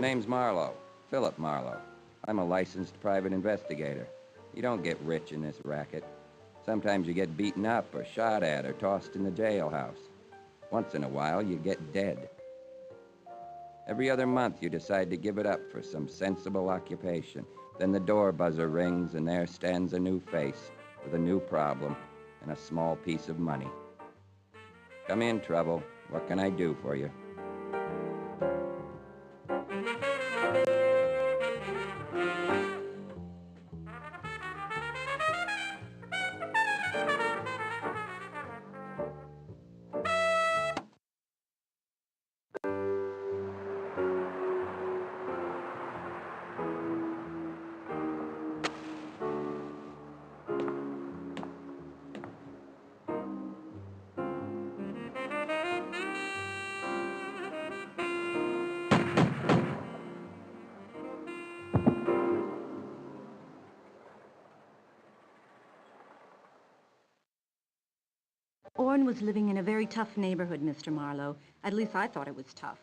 name's Marlowe, Philip Marlowe. I'm a licensed private investigator. You don't get rich in this racket. Sometimes you get beaten up or shot at or tossed in the jailhouse. Once in a while, you get dead. Every other month, you decide to give it up for some sensible occupation. Then the door buzzer rings, and there stands a new face with a new problem and a small piece of money. Come in, Trouble. What can I do for you? Orrin was living in a very tough neighborhood, Mr. Marlowe. At least I thought it was tough.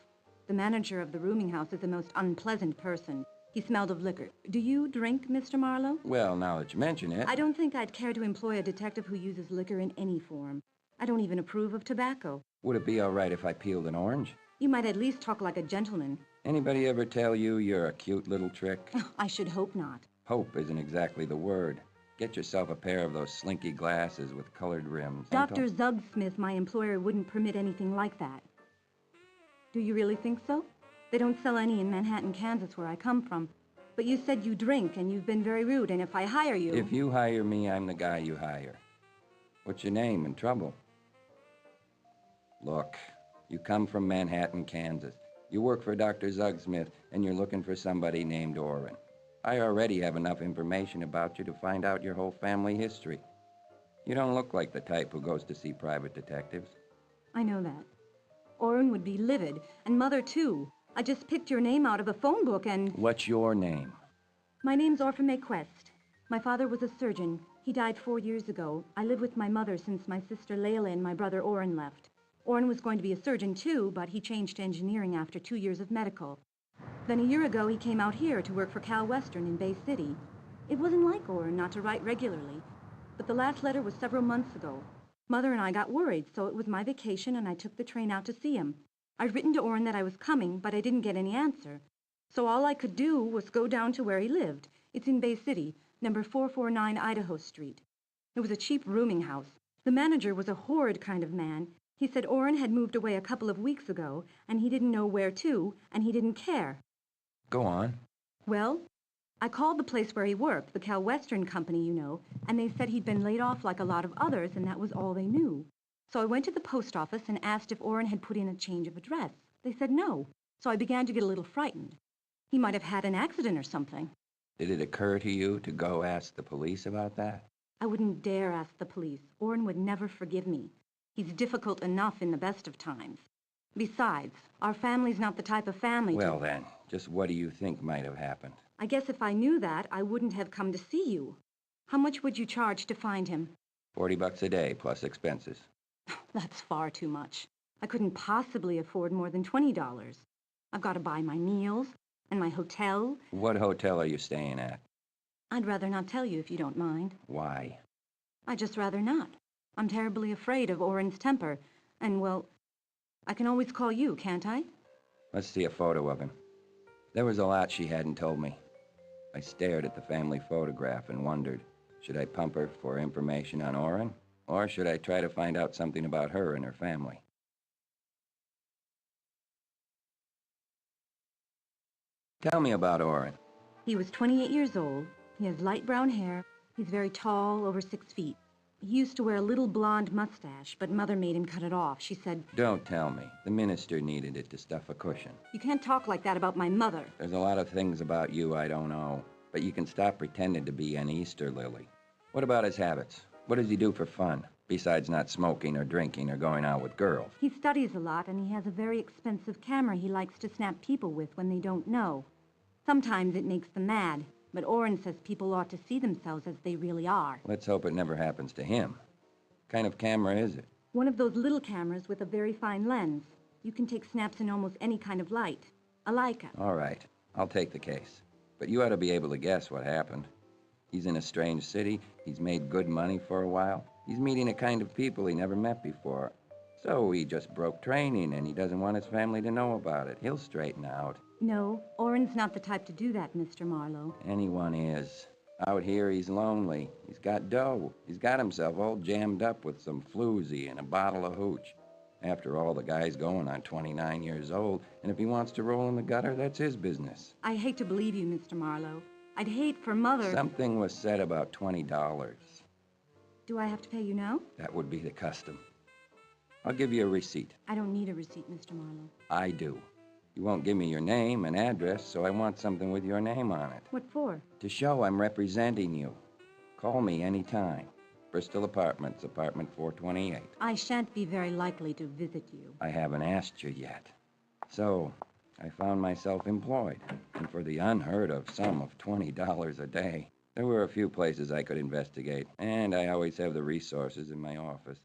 The manager of the rooming house is a most unpleasant person. He smelled of liquor. Do you drink, Mr. Marlowe? Well, now that you mention it... I don't think I'd care to employ a detective who uses liquor in any form. I don't even approve of tobacco. Would it be all right if I peeled an orange? You might at least talk like a gentleman. Anybody ever tell you you're a cute little trick? I should hope not. Hope isn't exactly the word. Get yourself a pair of those slinky glasses with colored rims. Dr. Zugsmith, my employer, wouldn't permit anything like that. Do you really think so? They don't sell any in Manhattan, Kansas, where I come from. But you said you drink, and you've been very rude, and if I hire you... If you hire me, I'm the guy you hire. What's your name and trouble? Look, you come from Manhattan, Kansas. You work for Dr. Zugsmith, and you're looking for somebody named Orrin. I already have enough information about you to find out your whole family history. You don't look like the type who goes to see private detectives. I know that. Orrin would be livid, and Mother, too. I just picked your name out of a phone book and... What's your name? My name's Orphan Quest. My father was a surgeon. He died 4 years ago. I live with my mother since my sister Layla and my brother Orrin left. Orrin was going to be a surgeon, too, but he changed to engineering after 2 years of medical. Then a year ago, he came out here to work for Cal Western in Bay City. It wasn't like Orrin not to write regularly, but the last letter was several months ago. Mother and I got worried, so it was my vacation and I took the train out to see him. I'd written to Orrin that I was coming, but I didn't get any answer. So all I could do was go down to where he lived. It's in Bay City, number 449 Idaho Street. It was a cheap rooming house. The manager was a horrid kind of man. He said Orrin had moved away a couple of weeks ago, and he didn't know where to, and he didn't care. Go on. Well, I called the place where he worked, the Cal Western Company, you know, and they said he'd been laid off like a lot of others, and that was all they knew. So I went to the post office and asked if Orrin had put in a change of address. They said no, so I began to get a little frightened. He might have had an accident or something. Did it occur to you to go ask the police about that? I wouldn't dare ask the police. Orrin would never forgive me. He's difficult enough in the best of times. Besides, our family's not the type of family Well, then, just what do you think might have happened? I guess if I knew that, I wouldn't have come to see you. How much would you charge to find him? $40 a day, plus expenses. That's far too much. I couldn't possibly afford more than $20. I've got to buy my meals and my hotel. What hotel are you staying at? I'd rather not tell you if you don't mind. Why? I'd just rather not. I'm terribly afraid of Orrin's temper, and, well, I can always call you, can't I? Let's see a photo of him. There was a lot she hadn't told me. I stared at the family photograph and wondered, should I pump her for information on Orrin, or should I try to find out something about her and her family? Tell me about Orrin. He was 28 years old. He has light brown hair. He's very tall, over 6 feet. He used to wear a little blonde mustache, but Mother made him cut it off. She said... Don't tell me. The minister needed it to stuff a cushion. You can't talk like that about my mother. There's a lot of things about you I don't know, but you can stop pretending to be an Easter lily. What about his habits? What does he do for fun, besides not smoking or drinking or going out with girls? He studies a lot, and he has a very expensive camera he likes to snap people with when they don't know. Sometimes it makes them mad. But Orrin says people ought to see themselves as they really are. Let's hope it never happens to him. What kind of camera is it? One of those little cameras with a very fine lens. You can take snaps in almost any kind of light. A Leica. All right, I'll take the case. But you ought to be able to guess what happened. He's in a strange city. He's made good money for a while. He's meeting a kind of people he never met before. So he just broke training, and he doesn't want his family to know about it. He'll straighten out. No, Orrin's not the type to do that, Mr. Marlowe. Anyone is. Out here, he's lonely. He's got dough. He's got himself all jammed up with some floozy and a bottle of hooch. After all, the guy's going on 29 years old, and if he wants to roll in the gutter, that's his business. I hate to believe you, Mr. Marlowe. I'd hate for Mother... Something was said about $20. Do I have to pay you now? That would be the custom. I'll give you a receipt. I don't need a receipt, Mr. Marlowe. I do. You won't give me your name and address, so I want something with your name on it. What for? To show I'm representing you. Call me anytime. Bristol Apartments, apartment 428. I shan't be very likely to visit you. I haven't asked you yet. So, I found myself employed, and for the unheard of sum of $20 a day. There were a few places I could investigate, and I always have the resources in my office.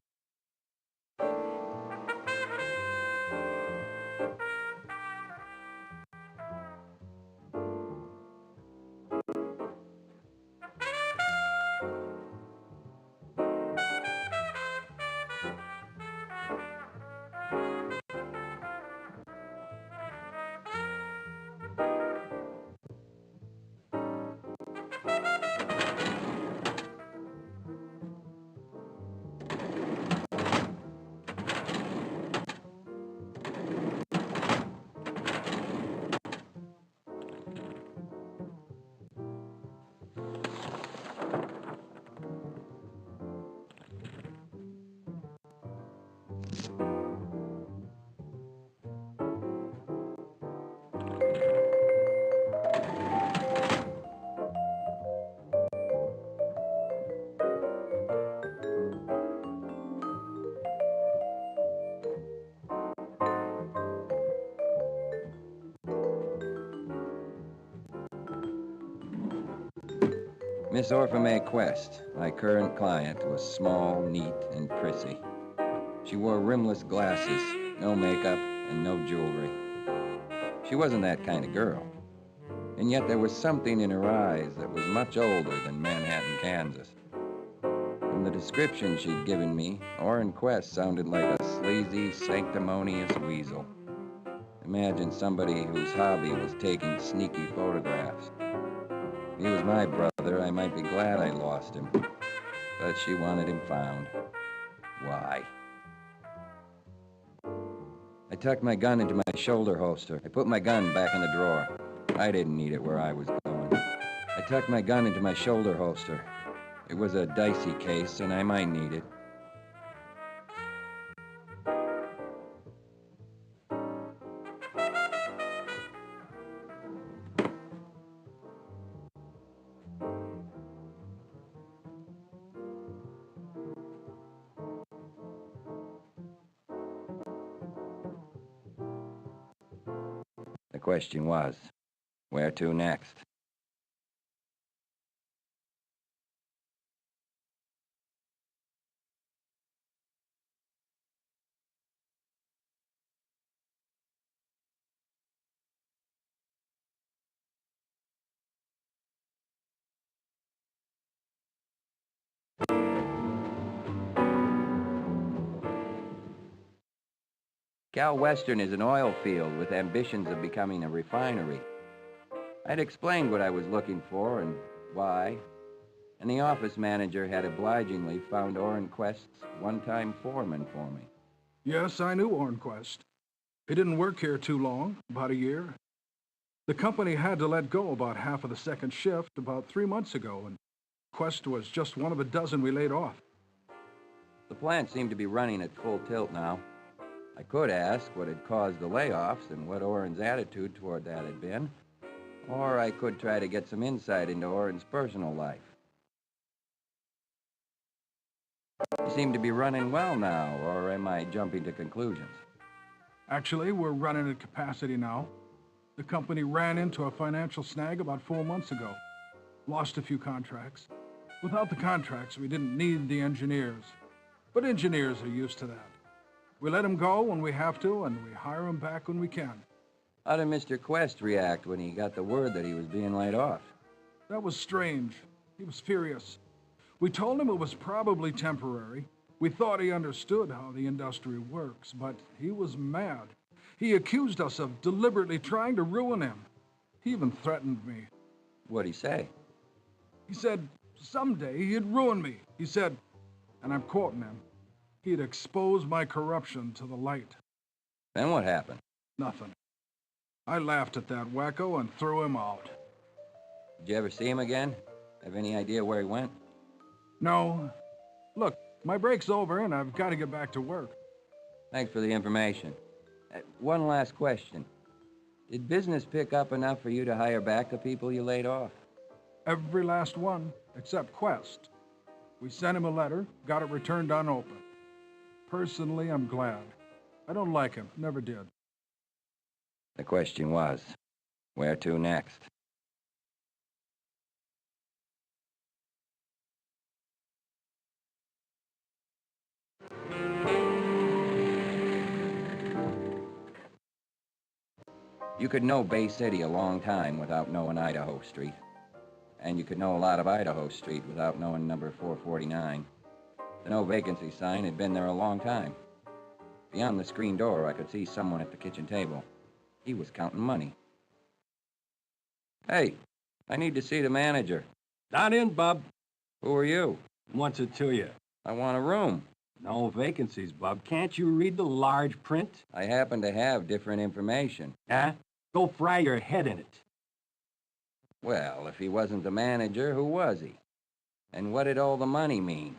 Miss Orpha Mae Quest, my current client, was small, neat, and prissy. She wore rimless glasses, no makeup, and no jewelry. She wasn't that kind of girl. And yet there was something in her eyes that was much older than Manhattan, Kansas. From the description she'd given me, Orrin Quest sounded like a sleazy, sanctimonious weasel. Imagine somebody whose hobby was taking sneaky photographs. If he was my brother, I might be glad I lost him. But she wanted him found. Why? I tucked my gun into my shoulder holster. I put my gun back in the drawer. I didn't need it where I was going. I tucked my gun into my shoulder holster. It was a dicey case, and I might need it. The question was, where to next? Cal Western is an oil field with ambitions of becoming a refinery. I'd explained what I was looking for and why, and the office manager had obligingly found Orrin Quest's one-time foreman for me. Yes, I knew Orrin Quest. He didn't work here too long, about a year. The company had to let go about half of the second shift about 3 months ago, and Quest was just one of a dozen we laid off. The plant seemed to be running at full tilt now. I could ask what had caused the layoffs and what Orrin's attitude toward that had been, or I could try to get some insight into Orrin's personal life. You seem to be running well now, or am I jumping to conclusions? Actually, we're running at capacity now. The company ran into a financial snag about 4 months ago. Lost a few contracts. Without the contracts, we didn't need the engineers. But engineers are used to that. We let them go when we have to, and we hire them back when we can. How did Mr. Quest react when he got the word that he was being laid off? That was strange. He was furious. We told him it was probably temporary. We thought he understood how the industry works, but he was mad. He accused us of deliberately trying to ruin him. He even threatened me. What'd he say? He said someday he'd ruin me. He said, and I'm quoting him, he'd expose my corruption to the light. Then what happened? Nothing. I laughed at that wacko and threw him out. Did you ever see him again? Have any idea where he went? No. Look, my break's over and I've got to get back to work. Thanks for the information. One last question. Did business pick up enough for you to hire back the people you laid off? Every last one, except Quest. We sent him a letter, got it returned unopened. Personally, I'm glad. I don't like him, never did. The question was, where to next? You could know Bay City a long time without knowing Idaho Street. And you could know a lot of Idaho Street without knowing number 449. The no vacancy sign had been there a long time. Beyond the screen door, I could see someone at the kitchen table. He was counting money. Hey, I need to see the manager. Not in, Bub. Who are you? Wants it to you. I want a room. No vacancies, Bub. Can't you read the large print? I happen to have different information. Huh? Go fry your head in it. Well, if he wasn't the manager, who was he? And what did all the money mean?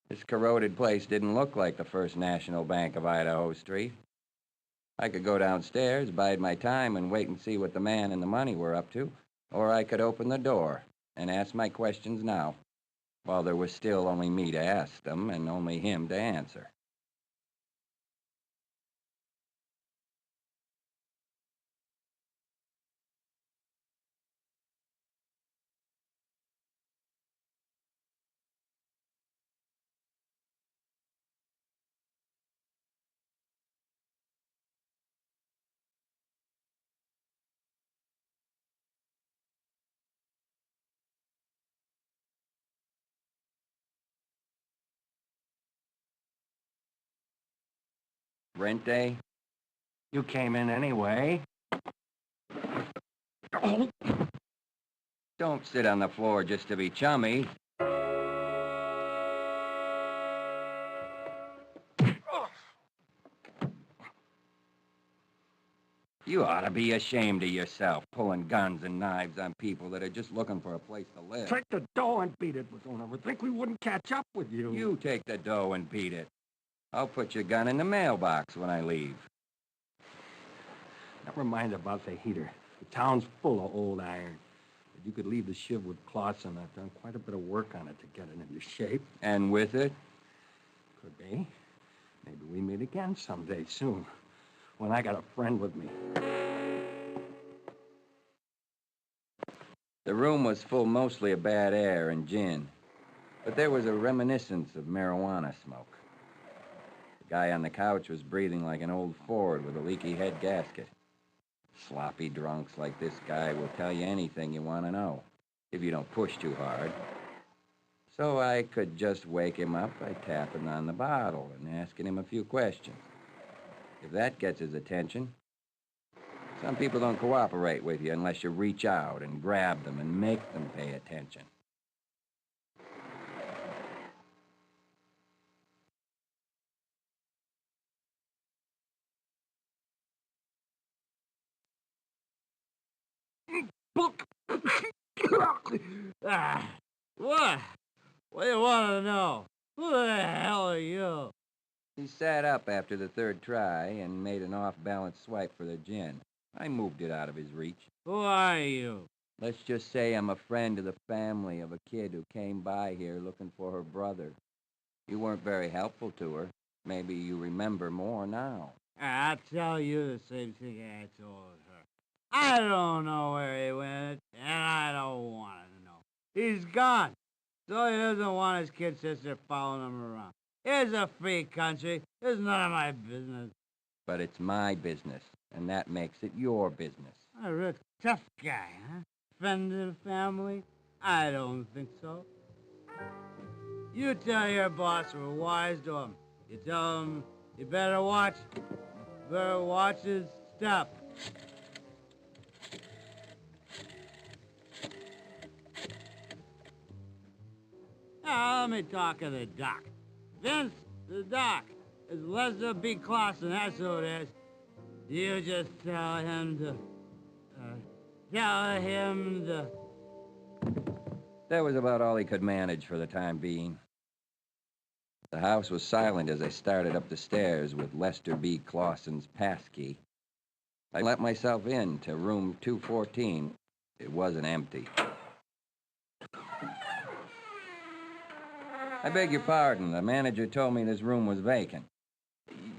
This corroded place didn't look like the First National Bank of Idaho Street. I could go downstairs, bide my time, and wait and see what the man and the money were up to, or I could open the door and ask my questions now, while there was still only me to ask them and only him to answer. Rent day? You came in anyway. Don't sit on the floor just to be chummy. You ought to be ashamed of yourself, pulling guns and knives on people that are just looking for a place to live. Take the dough and beat it. We don't ever think we wouldn't catch up with you. You take the dough and beat it. I'll put your gun in the mailbox when I leave. Never mind about the heater. The town's full of old iron. If you could leave the shiv with cloths on, I've done quite a bit of work on it to get it into shape. And with it? Could be. Maybe we meet again someday soon, when I got a friend with me. The room was full mostly of bad air and gin, but there was a reminiscence of marijuana smoke. The guy on the couch was breathing like an old Ford with a leaky head gasket. Sloppy drunks like this guy will tell you anything you want to know, if you don't push too hard. So I could just wake him up by tapping on the bottle and asking him a few questions. If that gets his attention. Some people don't cooperate with you unless you reach out and grab them and make them pay attention. What? What do you want to know? Who the hell are you? He sat up after the third try and made an off-balance swipe for the gin. I moved it out of his reach. Who are you? Let's just say I'm a friend of the family of a kid who came by here looking for her brother. You weren't very helpful to her. Maybe you remember more now. I'll tell you the same thing I told her. I don't know where he went, and I don't want to know. He's gone, so he doesn't want his kid sister following him around. It's a free country. It's none of my business. But it's my business. and that makes it your business. You're a tough guy, huh? Friend of the family? I don't think so. You tell your boss we're wise to him. You tell him you better watch his stuff. Now, let me talk of the doc. Vince, the doc, is Lester B. Clausen, that's who it is. You just tell him to... That was about all he could manage for the time being. The house was silent as I started up the stairs with Lester B. Clausen's passkey. I let myself in to room 214. It wasn't empty. I beg your pardon. The manager told me this room was vacant.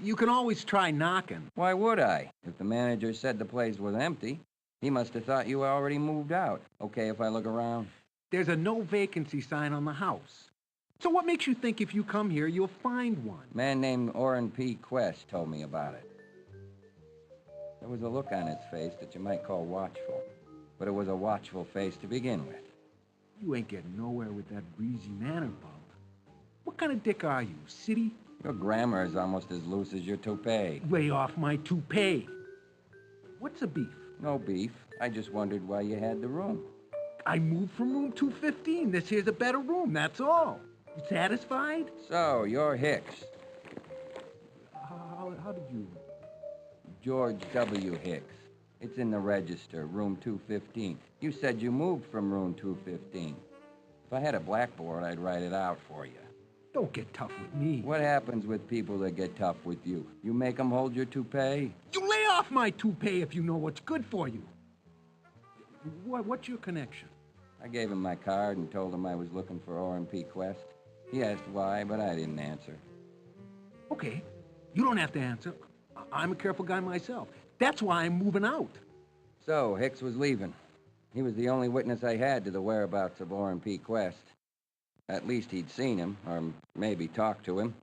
You can always try knocking. Why would I? If the manager said the place was empty, he must have thought you already moved out. Okay if I look around? There's a no vacancy sign on the house. So what makes you think if you come here, you'll find one? A man named Orrin P. Quest told me about it. There was a look on his face that you might call watchful, but it was a watchful face to begin with. You ain't getting nowhere with that breezy manner, bub. What kind of dick are you, city? Your grammar is almost as loose as your toupee. Lay off my toupee. What's a beef? No beef. I just wondered why you had the room. I moved from room 215. This here's a better room, that's all. You satisfied? So, you're Hicks. How did you... George W. Hicks. It's in the register, room 215. You said you moved from room 215. If I had a blackboard, I'd write it out for you. Don't get tough with me. What happens with people that get tough with you? You make them hold your toupee? You lay off my toupee if you know what's good for you. What's your connection? I gave him my card and told him I was looking for Orrin P. Quest. He asked why, but I didn't answer. Okay, you don't have to answer. I'm a careful guy myself. That's why I'm moving out. So, Hicks was leaving. He was the only witness I had to the whereabouts of Orrin P. Quest. At least he'd seen him, or maybe talked to him.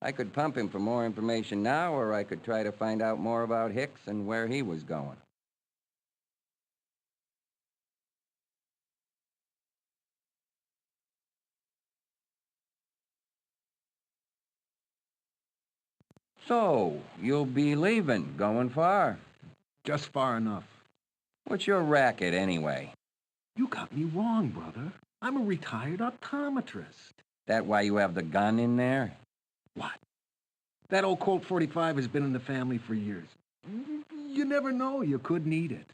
I could pump him for more information now, or I could try to find out more about Hicks and where he was going. So, you'll be leaving, going far. Just far enough. What's your racket, anyway? You got me wrong, brother. I'm a retired optometrist. That why you have the gun in there? What? That old Colt 45 has been in the family for years. You never know, you could need it.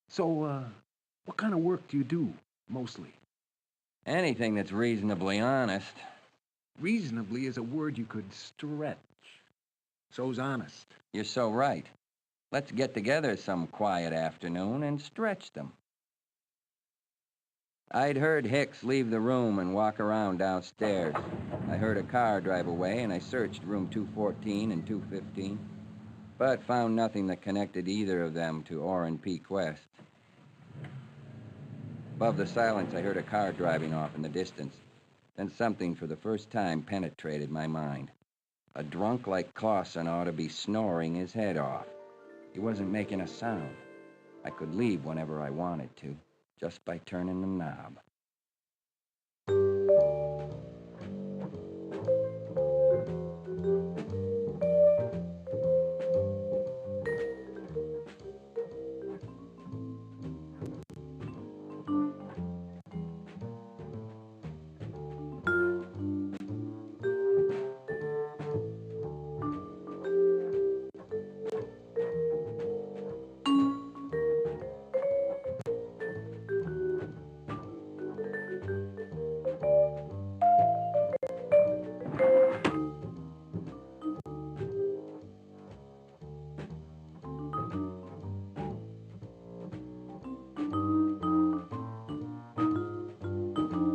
So, what kind of work do you do, mostly? Anything that's reasonably honest. Reasonably is a word you could stretch. So's honest. You're so right. Let's get together some quiet afternoon and stretch them. I'd heard Hicks leave the room and walk around downstairs. I heard a car drive away, and I searched room 214 and 215, but found nothing that connected either of them to Orrin P. Quest. Above the silence, I heard a car driving off in the distance. Then something for the first time penetrated my mind. A drunk like Clausen ought to be snoring his head off. He wasn't making a sound. I could leave whenever I wanted to, just by turning the knob.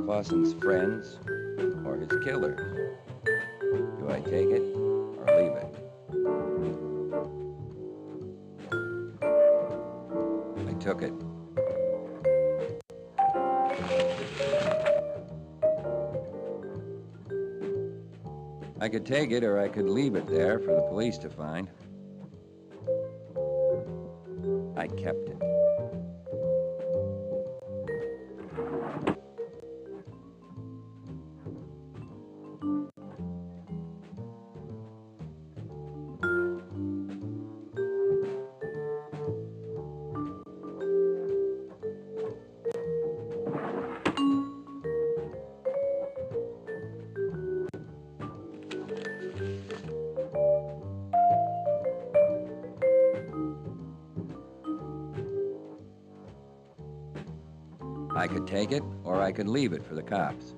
Clausen's friends or his killers? Do I take it or leave it? I took it. I could take it or I could leave it there for the police to find. I kept it. I could take it, or I could leave it for the cops.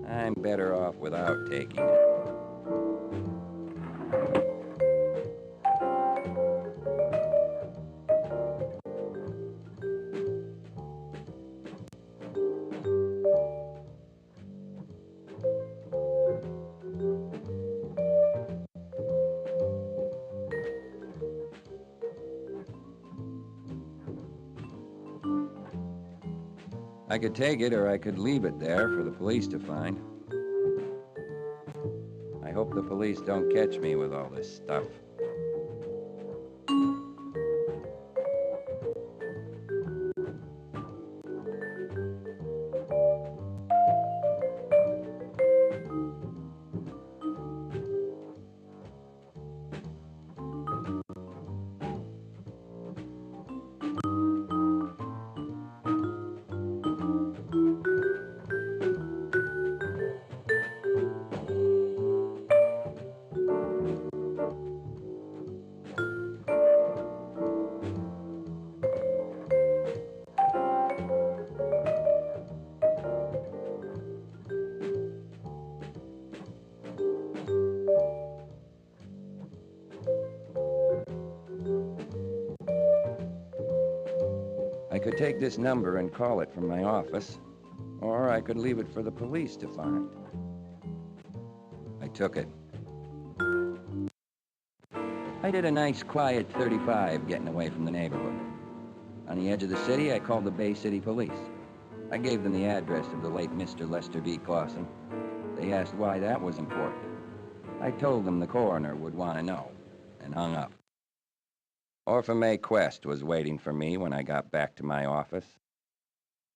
I'm better off without taking it. I could take it or I could leave it there for the police to find. I hope the police don't catch me with all this stuff. I could take this number and call it from my office, or I could leave it for the police to find. I took it. I did a nice, quiet 35 getting away from the neighborhood. On the edge of the city, I called the Bay City Police. I gave them the address of the late Mr. Lester B. Clausen. They asked why that was important. I told them the coroner would want to know, and hung up. Orphan May Quest was waiting for me when I got back to my office.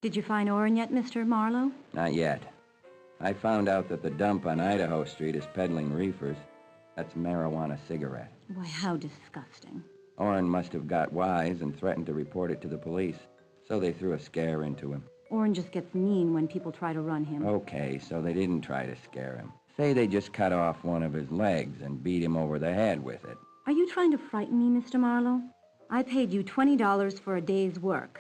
Did you find Orrin yet, Mr. Marlowe? Not yet. I found out that the dump on Idaho Street is peddling reefers. That's marijuana cigarettes. Why, how disgusting. Orrin must have got wise and threatened to report it to the police, so they threw a scare into him. Orrin just gets mean when people try to run him. Okay, so they didn't try to scare him. Say they just cut off one of his legs and beat him over the head with it. Are you trying to frighten me, Mr. Marlowe? I paid you $20 for a day's work.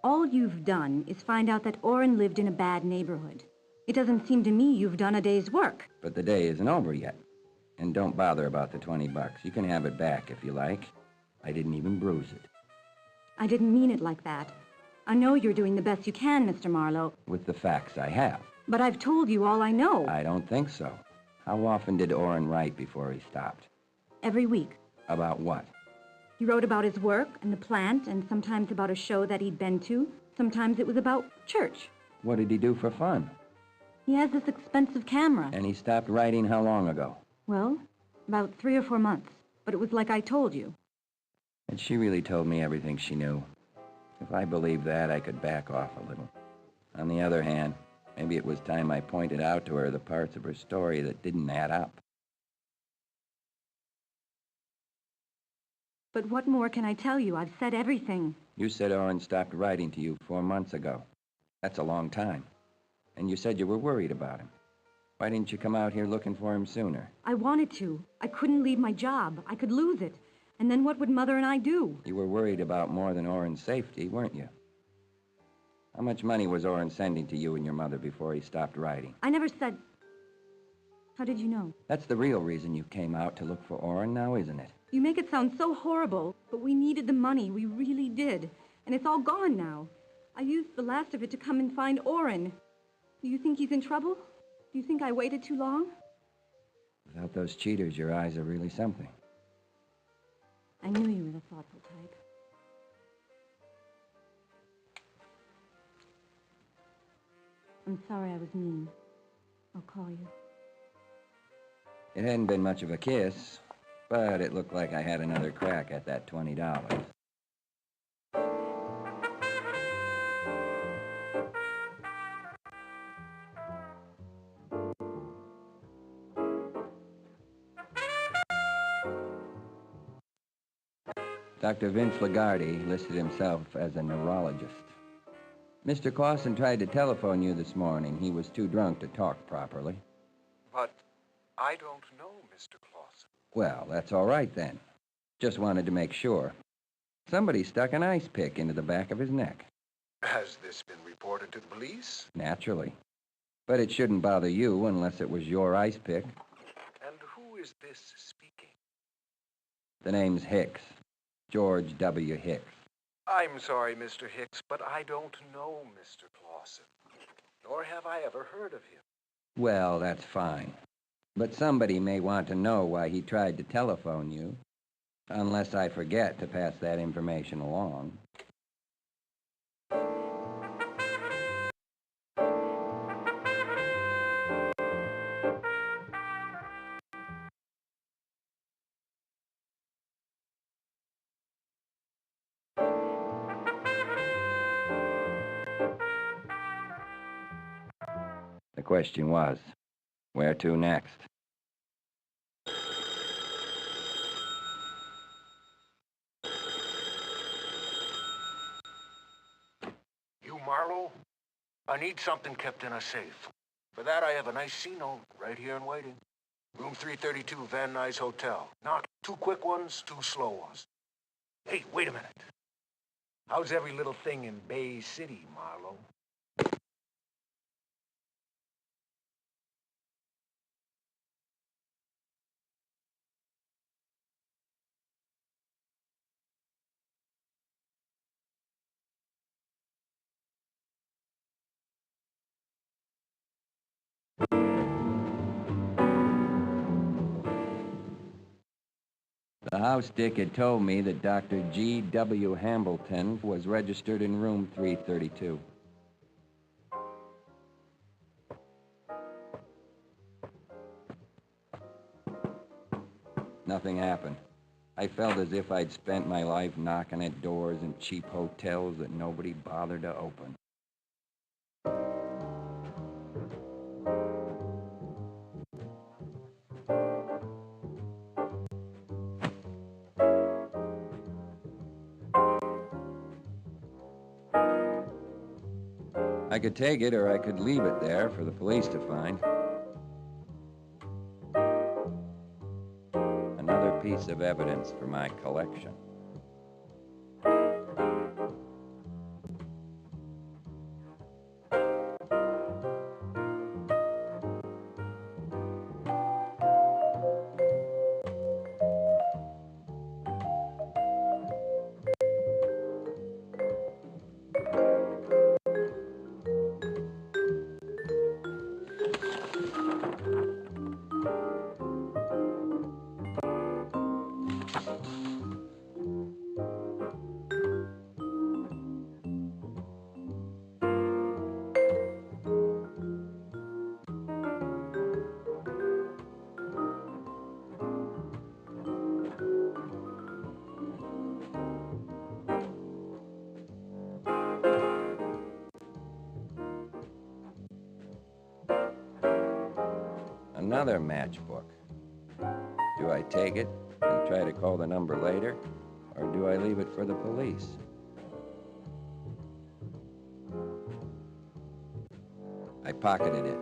All you've done is find out that Orrin lived in a bad neighborhood. It doesn't seem to me you've done a day's work. But the day isn't over yet. And don't bother about the $20. You can have it back if you like. I didn't even bruise it. I didn't mean it like that. I know you're doing the best you can, Mr. Marlowe. With the facts I have. But I've told you all I know. I don't think so. How often did Orrin write before he stopped? Every week. About what? He wrote about his work and the plant, and sometimes about a show that he'd been to. Sometimes it was about church. What did he do for fun? He has this expensive camera. And he stopped writing how long ago? Well, about 3 or 4 months. But it was like I told you. And she really told me everything she knew. If I believed that, I could back off a little. On the other hand, maybe it was time I pointed out to her the parts of her story that didn't add up. But what more can I tell you? I've said everything. You said Orrin stopped writing to you 4 months ago. That's a long time. And you said you were worried about him. Why didn't you come out here looking for him sooner? I wanted to. I couldn't leave my job. I could lose it. And then what would Mother and I do? You were worried about more than Orrin's safety, weren't you? How much money was Orrin sending to you and your mother before he stopped writing? I never said... How did you know? That's the real reason you came out to look for Orrin now, isn't it? You make it sound so horrible, but we needed the money. We really did. And it's all gone now. I used the last of it to come and find Orrin. Do you think he's in trouble? Do you think I waited too long? Without those cheaters, your eyes are really something. I knew you were the thoughtful type. I'm sorry I was mean. I'll call you. It hadn't been much of a kiss, but it looked like I had another crack at that $20. Dr. Vince Lagarde listed himself as a neurologist. Mr. Clausen tried to telephone you this morning. He was too drunk to talk properly. But I don't know Mr. Clausen. Well, that's all right then. Just wanted to make sure. Somebody stuck an ice pick into the back of his neck. Has this been reported to the police? Naturally. But it shouldn't bother you unless it was your ice pick. And who is this speaking? The name's Hicks. George W. Hicks. I'm sorry, Mr. Hicks, but I don't know Mr. Clausen. Nor have I ever heard of him. Well, that's fine. But somebody may want to know why he tried to telephone you. Unless I forget to pass that information along. The question was, where to next? You, Marlowe? I need something kept in a safe. For that, I have a nice C-note right here in waiting. Room 332, Van Nuys Hotel. Not 2 quick ones, 2 slow ones. Hey, wait a minute. How's every little thing in Bay City, Marlowe? The house dick had told me that Dr. G.W. Hambleton was registered in room 332. Nothing happened. I felt as if I'd spent my life knocking at doors in cheap hotels that nobody bothered to open. I could take it or I could leave it there for the police to find. Another piece of evidence for my collection. Another matchbook. Do I take it and try to call the number later, or do I leave it for the police? I pocketed it.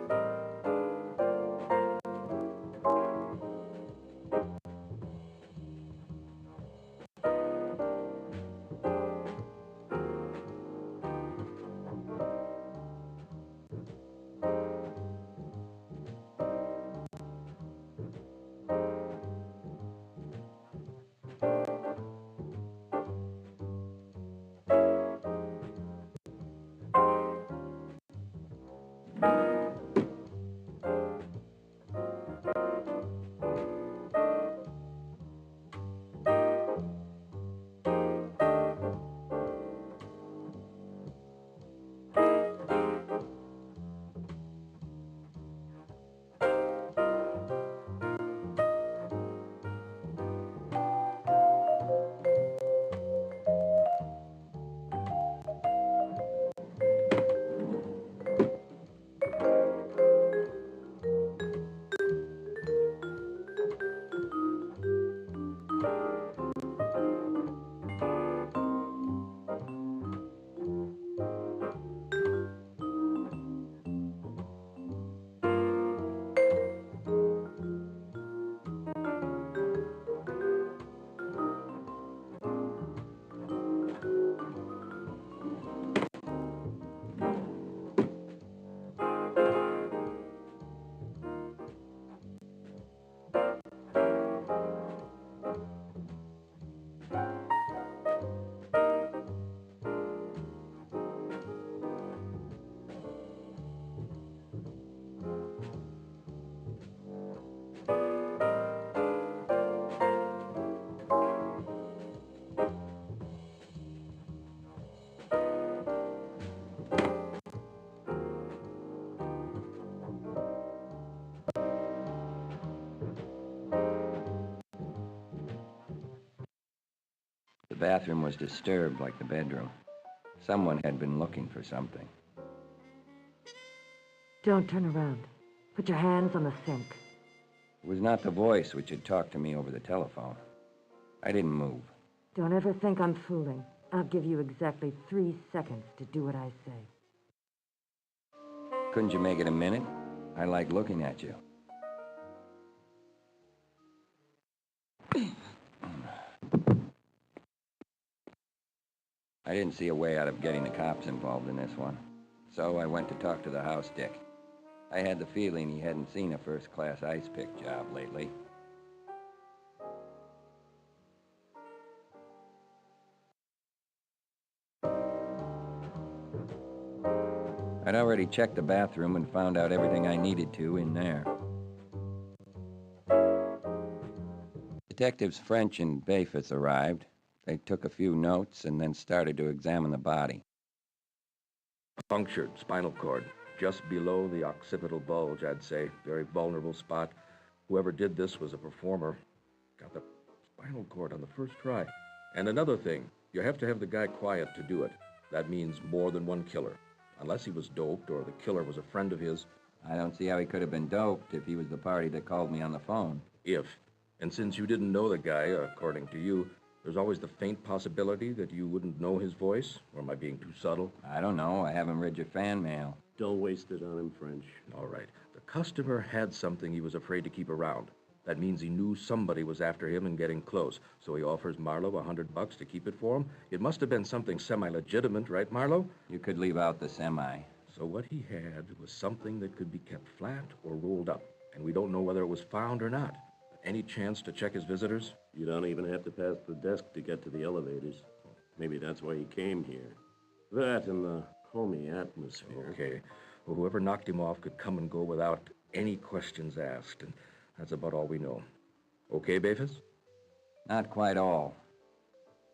The bathroom was disturbed like the bedroom. Someone had been looking for something. Don't turn around. Put your hands on the sink. It was not the voice which had talked to me over the telephone. I didn't move. Don't ever think I'm fooling. I'll give you exactly 3 seconds to do what I say. Couldn't you make it a minute? I like looking at you. I didn't see a way out of getting the cops involved in this one, so I went to talk to the house dick. I had the feeling he hadn't seen a first-class ice pick job lately. I'd already checked the bathroom and found out everything I needed to in there. Detectives French and Bayfus arrived. They took a few notes and then started to examine the body. Punctured spinal cord, just below the occipital bulge, I'd say. Very vulnerable spot. Whoever did this was a performer. Got the spinal cord on the first try. And another thing, you have to have the guy quiet to do it. That means more than one killer. Unless he was doped or the killer was a friend of his. I don't see how he could have been doped if he was the party that called me on the phone. If. And since you didn't know the guy, according to you, there's always the faint possibility that you wouldn't know his voice? Or am I being too subtle? I don't know. I haven't read your fan mail. Don't waste it on him, French. All right. The customer had something he was afraid to keep around. That means he knew somebody was after him and getting close. So he offers Marlowe $100 to keep it for him. It must have been something semi-legitimate, right, Marlowe? You could leave out the semi. So what he had was something that could be kept flat or rolled up. And we don't know whether it was found or not. Any chance to check his visitors? You don't even have to pass the desk to get to the elevators. Maybe that's why he came here. That and the homey atmosphere. Okay. Well, whoever knocked him off could come and go without any questions asked, and that's about all we know. Okay, Bayfus? Not quite all.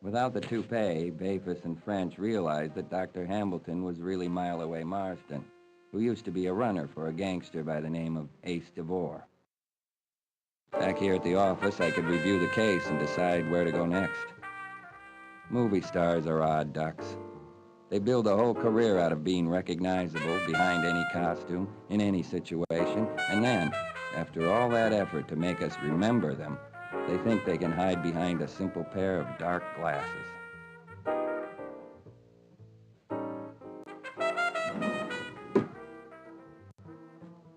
Without the toupee, Bayfus and French realized that Dr. Hambleton was really Mile Away Marston, who used to be a runner for a gangster by the name of Ace DeVore. Back here at the office, I could review the case and decide where to go next. Movie stars are odd ducks. They build a whole career out of being recognizable behind any costume, in any situation, and then, after all that effort to make us remember them, they think they can hide behind a simple pair of dark glasses.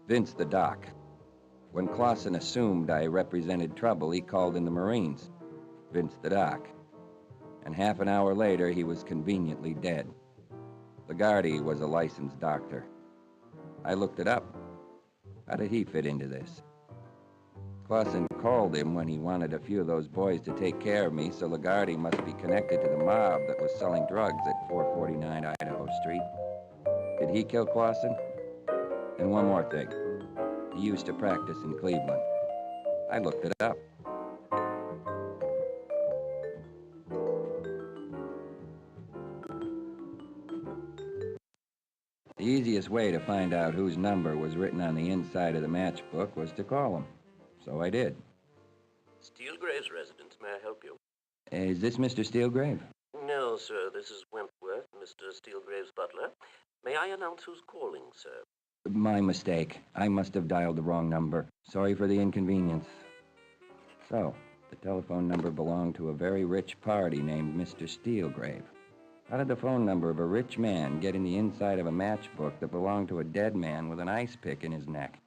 Vince the Doc. When Clausen assumed I represented trouble, he called in the Marines, Vince the Doc. And half an hour later, he was conveniently dead. Lagarde was a licensed doctor. I looked it up. How did he fit into this? Clausen called him when he wanted a few of those boys to take care of me, so Lagarde must be connected to the mob that was selling drugs at 449 Idaho Street. Did he kill Clausen? And one more thing. He used to practice in Cleveland. I looked it up. The easiest way to find out whose number was written on the inside of the matchbook was to call him. So I did. Steelgrave's residence. May I help you? Is this Mr. Steelgrave? No, sir. This is Wentworth, Mr. Steelgrave's butler. May I announce who's calling, sir? My mistake. I must have dialed the wrong number. Sorry for the inconvenience. So, the telephone number belonged to a very rich party named Mr. Steelgrave. How did the phone number of a rich man get in the inside of a matchbook that belonged to a dead man with an ice pick in his neck?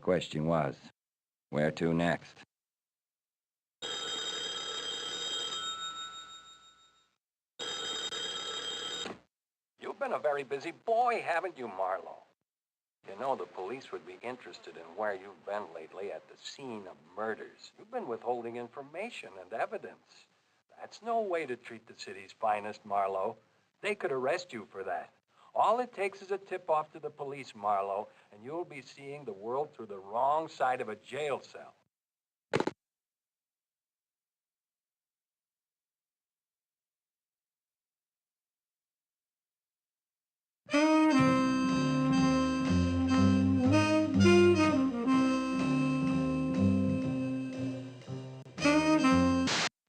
question was, where to next? You've been a very busy boy, haven't you, Marlowe? You know, the police would be interested in where you've been lately at the scene of murders. You've been withholding information and evidence. That's no way to treat the city's finest, Marlowe. They could arrest you for that. All it takes is a tip-off to the police, Marlowe, and you'll be seeing the world through the wrong side of a jail cell.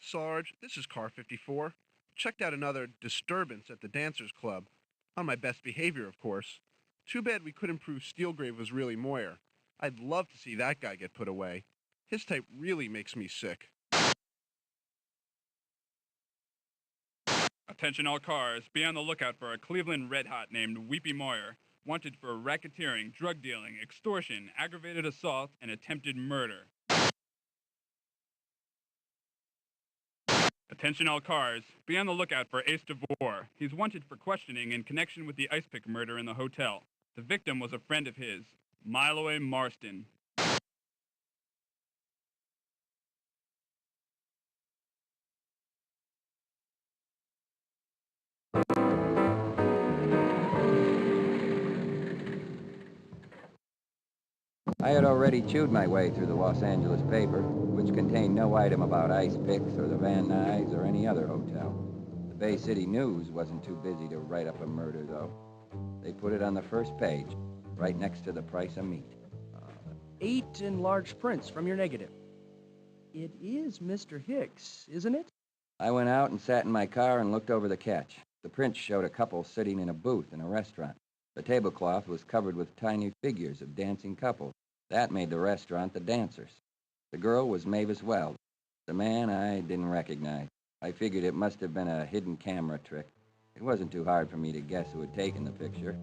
Sarge, this is Car 54. Checked out another disturbance at the Dancers Club. On my best behavior, of course. Too bad we couldn't prove Steelgrave was really Moyer. I'd love to see that guy get put away. His type really makes me sick. Attention all cars, be on the lookout for a Cleveland Red Hot named Weepy Moyer, wanted for racketeering, drug dealing, extortion, aggravated assault, and attempted murder. Attention all cars, be on the lookout for Ace DeVore. He's wanted for questioning in connection with the ice pick murder in the hotel. The victim was a friend of his, Milo Marston. I had already chewed my way through the Los Angeles paper, which contained no item about ice picks or the Van Nuys or any other hotel. The Bay City News wasn't too busy to write up a murder, though. They put it on the first page, right next to the price of meat. 8 in large prints from your negative. It is Mr. Hicks, isn't it? I went out and sat in my car and looked over the catch. The print showed a couple sitting in a booth in a restaurant. The tablecloth was covered with tiny figures of dancing couples. That made the restaurant the Dancers. The girl was Mavis Weld. The man I didn't recognize. I figured it must have been a hidden camera trick. It wasn't too hard for me to guess who had taken the picture.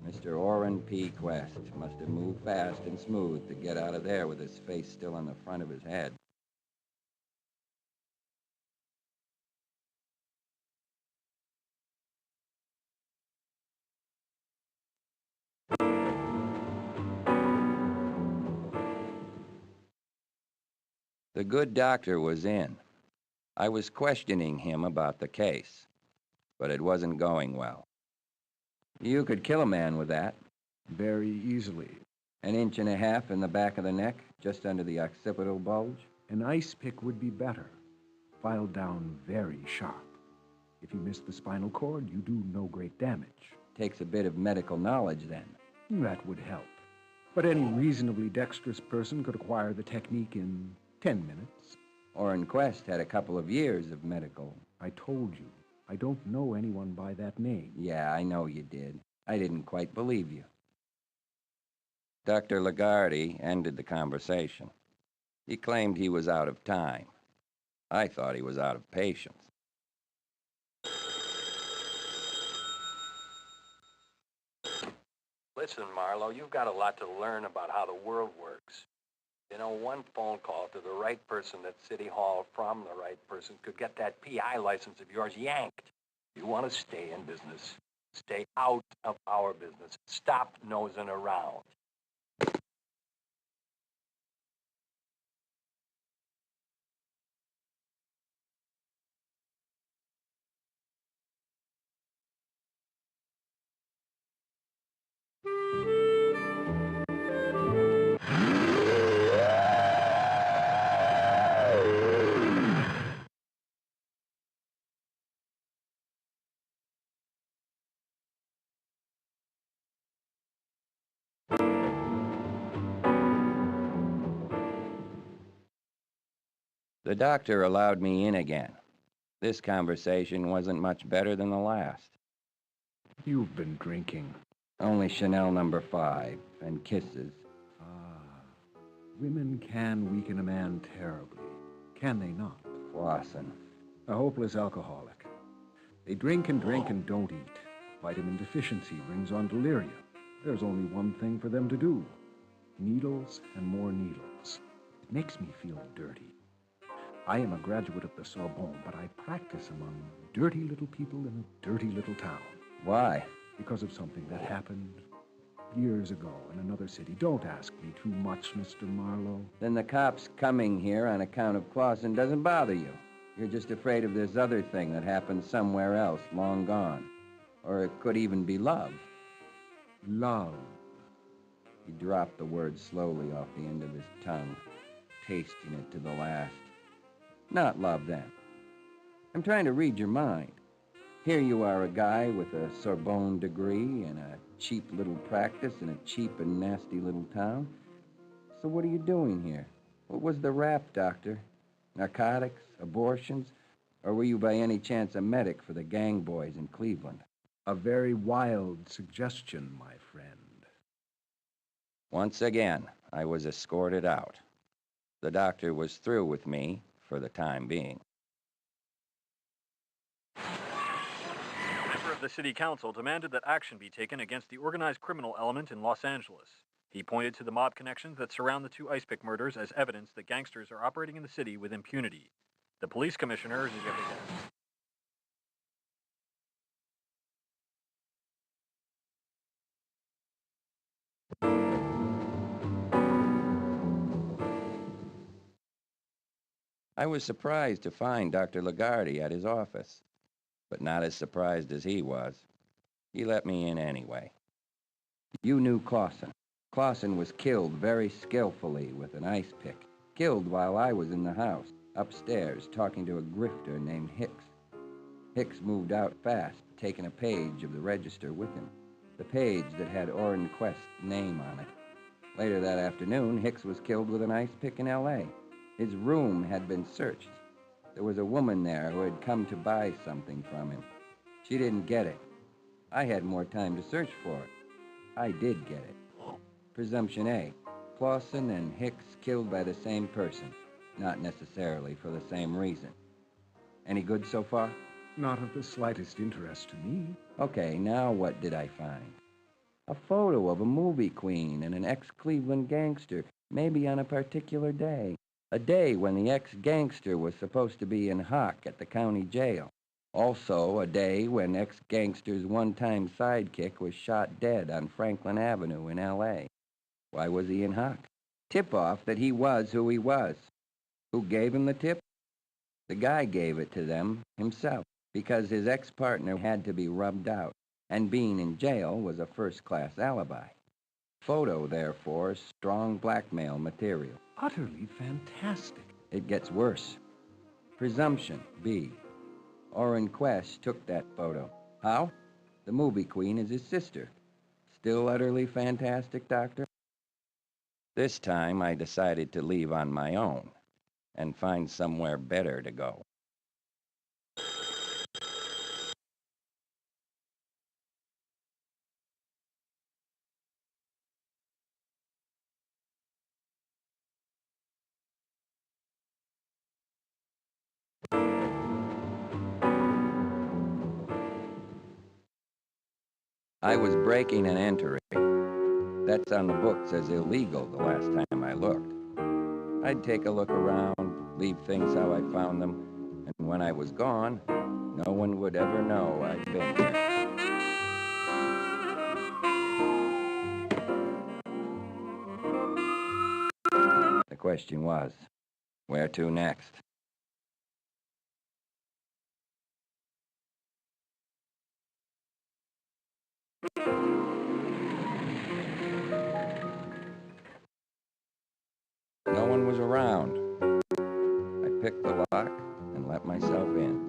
Mr. Orrin P. Quest must have moved fast and smooth to get out of there with his face still on the front of his head. The good doctor was in. I was questioning him about the case, but it wasn't going well. You could kill a man with that. Very easily. An inch and a half in the back of the neck, just under the occipital bulge? An ice pick would be better. Filed down very sharp. If you miss the spinal cord, you do no great damage. Takes a bit of medical knowledge, then. That would help. But any reasonably dexterous person could acquire the technique in 10 minutes. Orrin Quest had a couple of years of medical. I told you, I don't know anyone by that name. Yeah, I know you did. I didn't quite believe you. Dr. Lagarde ended the conversation. He claimed he was out of time. I thought he was out of patience. Listen, Marlowe, you've got a lot to learn about how the world works. You know, one phone call to the right person at City Hall from the right person could get that PI license of yours yanked. You want to stay in business. Stay out of our business. Stop nosing around. The doctor allowed me in again. This conversation wasn't much better than the last. You've been drinking. Only Chanel number 5 and kisses. Women can weaken a man terribly, can they not? Flossin. A hopeless alcoholic. They drink and don't eat. Vitamin deficiency brings on delirium. There's only one thing for them to do. Needles and more needles. It makes me feel dirty. I am a graduate of the Sorbonne, but I practice among dirty little people in a dirty little town. Why? Because of something that happened years ago in another city. Don't ask me too much, Mr. Marlowe. Then the cops coming here on account of Clausen doesn't bother you. You're just afraid of this other thing that happened somewhere else, long gone. Or it could even be love. Love. He dropped the word slowly off the end of his tongue, tasting it to the last. Not love, then. I'm trying to read your mind. Here you are, a guy with a Sorbonne degree and a cheap little practice in a cheap and nasty little town. So what are you doing here? What was the rap, doctor? Narcotics? Abortions? Or were you by any chance a medic for the gang boys in Cleveland? A very wild suggestion, my friend. Once again, I was escorted out. The doctor was through with me for the time being. A member of the city council demanded that action be taken against the organized criminal element in Los Angeles. He pointed to the mob connections that surround the two ice pick murders as evidence that gangsters are operating in the city with impunity. The police commissioner is I was surprised to find Dr. Lagarde at his office, but not as surprised as he was. He let me in anyway. You knew Clausen. Clausen was killed very skillfully with an ice pick. Killed while I was in the house, upstairs, talking to a grifter named Hicks. Hicks moved out fast, taking a page of the register with him. The page that had Orrin Quest's name on it. Later that afternoon, Hicks was killed with an ice pick in L.A. His room had been searched. There was a woman there who had come to buy something from him. She didn't get it. I had more time to search for it. I did get it. Presumption A. Clausen and Hicks killed by the same person, not necessarily for the same reason. Any good so far? Not of the slightest interest to me. Okay, now what did I find? A photo of a movie queen and an ex-Cleveland gangster, maybe on a particular day. A day when the ex-gangster was supposed to be in hock at the county jail. Also a day when ex-gangster's one-time sidekick was shot dead on Franklin Avenue in L.A. Why was he in hock? Tip-off that he was who he was. Who gave him the tip? The guy gave it to them himself, because his ex-partner had to be rubbed out, and being in jail was a first-class alibi. Photo, therefore, strong blackmail material. Utterly fantastic. It gets worse. Presumption, B. Orrin Quest took that photo. How? The movie queen is his sister. Still utterly fantastic, Doctor? This time I decided to leave on my own and find somewhere better to go. I was breaking and entering. That's on the books as illegal the last time I looked. I'd take a look around, leave things how I found them, and when I was gone, no one would ever know I'd been here. The question was, where to next? No one was around. I picked the lock and let myself in.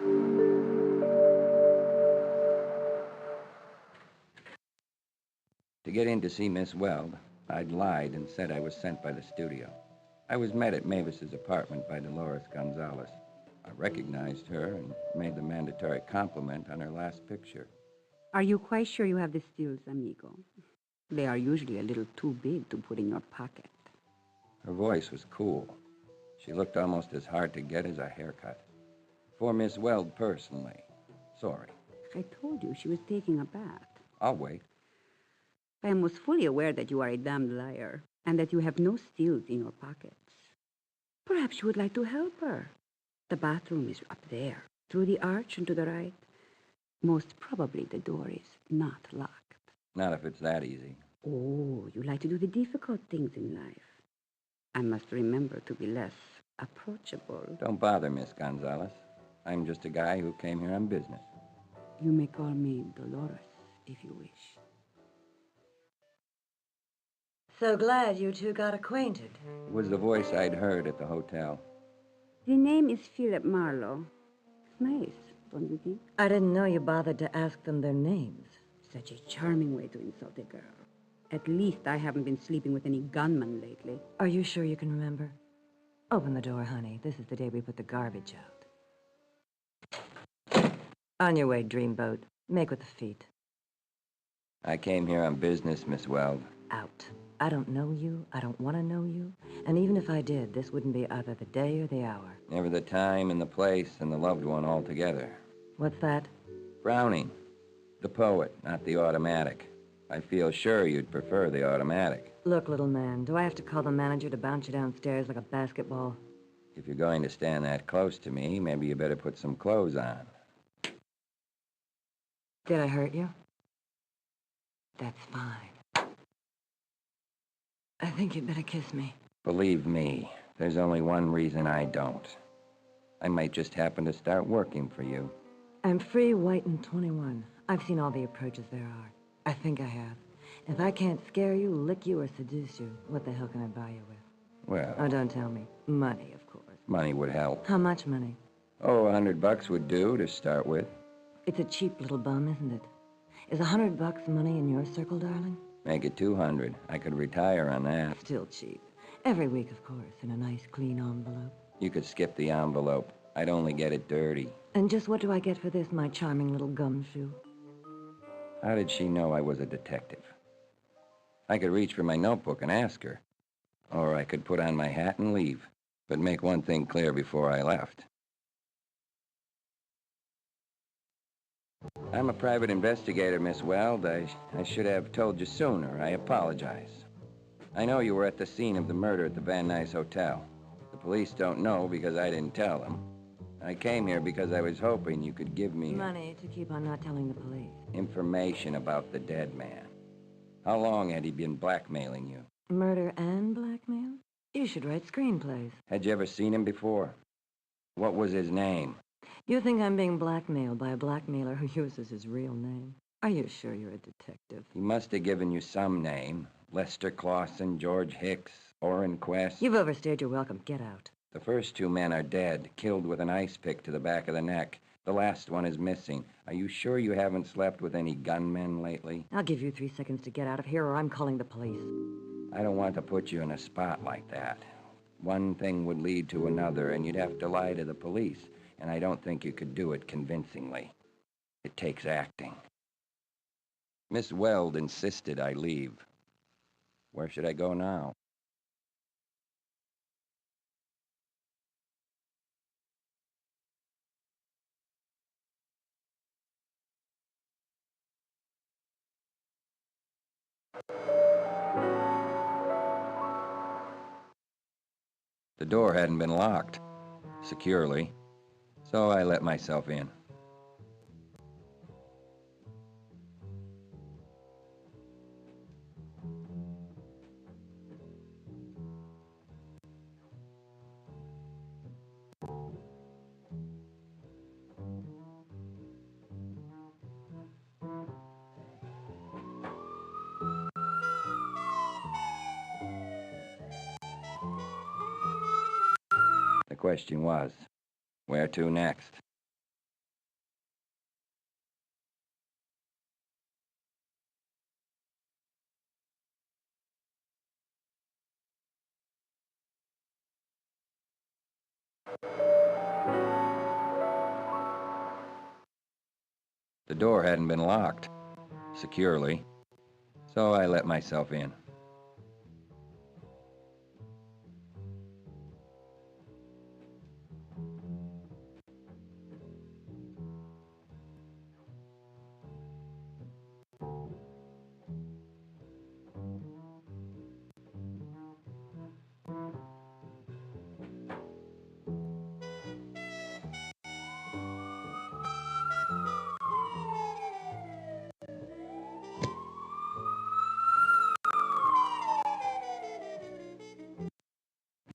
To get in to see Miss Weld, I'd lied and said I was sent by the studio. I was met at Mavis's apartment by Dolores Gonzalez. I recognized her and made the mandatory compliment on her last picture. Are you quite sure you have the stills, amigo? They are usually a little too big to put in your pocket. Her voice was cool. She looked almost as hard to get as a haircut. For Miss Weld personally. Sorry. I told you she was taking a bath. I'll wait. I am most fully aware that you are a damned liar and that you have no stills in your pockets. Perhaps you would like to help her. The bathroom is up there, through the arch and to the right. Most probably the door is not locked. Not if it's that easy. Oh, you like to do the difficult things in life. I must remember to be less approachable. Don't bother, Miss Gonzalez. I'm just a guy who came here on business. You may call me Dolores, if you wish. So glad you two got acquainted. It was the voice I'd heard at the hotel. The name is Philip Marlowe. It's nice, don't you think? I didn't know you bothered to ask them their names. Such a charming way to insult a girl. At least I haven't been sleeping with any gunmen lately. Are you sure you can remember? Open the door, honey. This is the day we put the garbage out. On your way, dreamboat. Make with the feet. I came here on business, Miss Weld. Out. I don't know you. I don't want to know you. And even if I did, this wouldn't be either the day or the hour. Never the time and the place and the loved one all together. What's that? Browning. The poet, not the automatic. I feel sure you'd prefer the automatic. Look, little man, do I have to call the manager to bounce you downstairs like a basketball? If you're going to stand that close to me, maybe you better put some clothes on. Did I hurt you? That's fine. I think you'd better kiss me. Believe me, there's only one reason I don't. I might just happen to start working for you. I'm free, white, and 21. I've seen all the approaches there are. I think I have. If I can't scare you, lick you, or seduce you, what the hell can I buy you with? Well... Oh, don't tell me. Money, of course. Money would help. How much money? Oh, $100 would do to start with. It's a cheap little bum, isn't it? Is $100 money in your circle, darling? Make it 200. I could retire on that. Still cheap. Every week, of course, in a nice, clean envelope. You could skip the envelope. I'd only get it dirty. And just what do I get for this, my charming little gumshoe? How did she know I was a detective? I could reach for my notebook and ask her. Or I could put on my hat and leave. But make one thing clear before I left. I'm a private investigator, Miss Weld. I should have told you sooner. I apologize. I know you were at the scene of the murder at the Van Nuys Hotel. The police don't know because I didn't tell them. I came here because I was hoping you could give me... money to keep on not telling the police. Information about the dead man. How long had he been blackmailing you? Murder and blackmail? You should write screenplays. Had you ever seen him before? What was his name? You think I'm being blackmailed by a blackmailer who uses his real name? Are you sure you're a detective? He must have given you some name. Lester Clausen, George Hicks, Orrin Quest. You've overstayed your welcome. Get out. The first two men are dead, killed with an ice pick to the back of the neck. The last one is missing. Are you sure you haven't slept with any gunmen lately? I'll give you 3 seconds to get out of here or I'm calling the police. I don't want to put you in a spot like that. One thing would lead to another, and you'd have to lie to the police, and I don't think you could do it convincingly. It takes acting. Miss Weld insisted I leave. Where should I go now? The door hadn't been locked securely, so I let myself in. The question was, where to next? The door hadn't been locked securely, so I let myself in.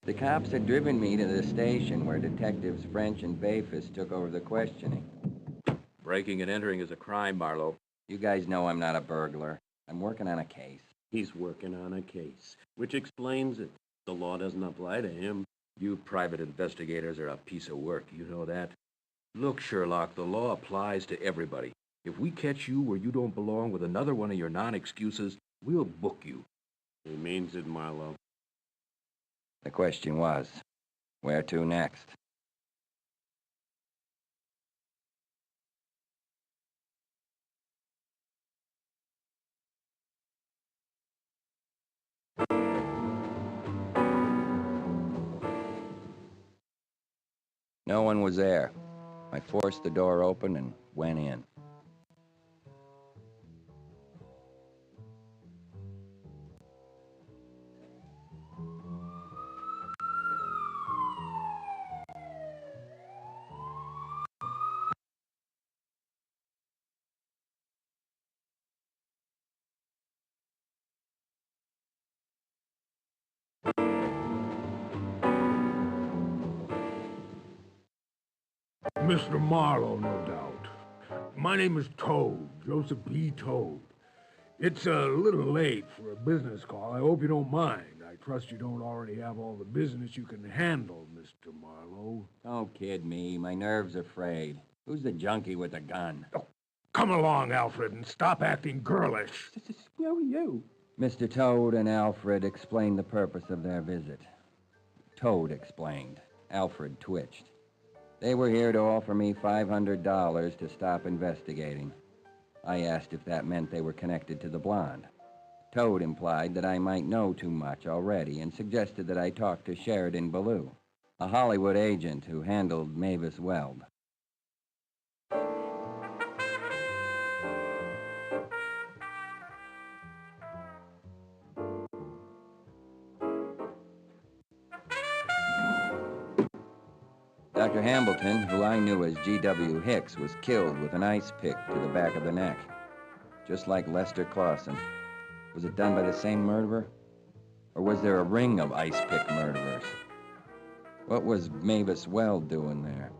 The cops had driven me to the station where Detectives French and Bafis took over the questioning. Breaking and entering is a crime, Marlowe. You guys know I'm not a burglar. I'm working on a case. He's working on a case, which explains it. The law doesn't apply to him. You private investigators are a piece of work, you know that? Look, Sherlock, the law applies to everybody. If we catch you where you don't belong with another one of your non-excuses, we'll book you. He means it, Marlowe. The question was, where to next? No one was there. I forced the door open and went in. Mr. Marlowe, no doubt. My name is Toad, Joseph P. Toad. It's a little late for a business call. I hope you don't mind. I trust you don't already have all the business you can handle, Mr. Marlowe. Don't kid me. My nerves are frayed. Who's the junkie with the gun? Oh, come along, Alfred, and stop acting girlish. Who are you? Mr. Toad and Alfred explained the purpose of their visit. Toad explained. Alfred twitched. They were here to offer me $500 to stop investigating. I asked if that meant they were connected to the blonde. Toad implied that I might know too much already and suggested that I talk to Sheridan Ballou, a Hollywood agent who handled Mavis Weld. Dr. Hambleton, who I knew as G.W. Hicks, was killed with an ice pick to the back of the neck, just like Lester Clausen. Was it done by the same murderer? Or was there a ring of ice pick murderers? What was Mavis Weld doing there?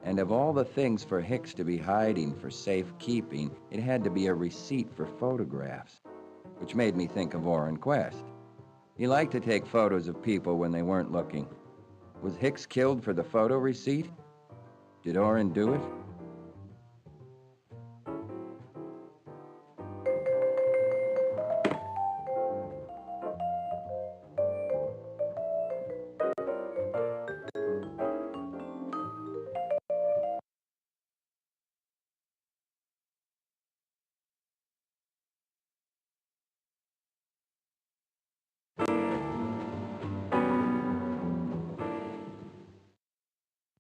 And of all the things for Hicks to be hiding for safekeeping, it had to be a receipt for photographs, which made me think of Orrin Quest. He liked to take photos of people when they weren't looking. Was Hicks killed for the photo receipt? Did Orrin do it?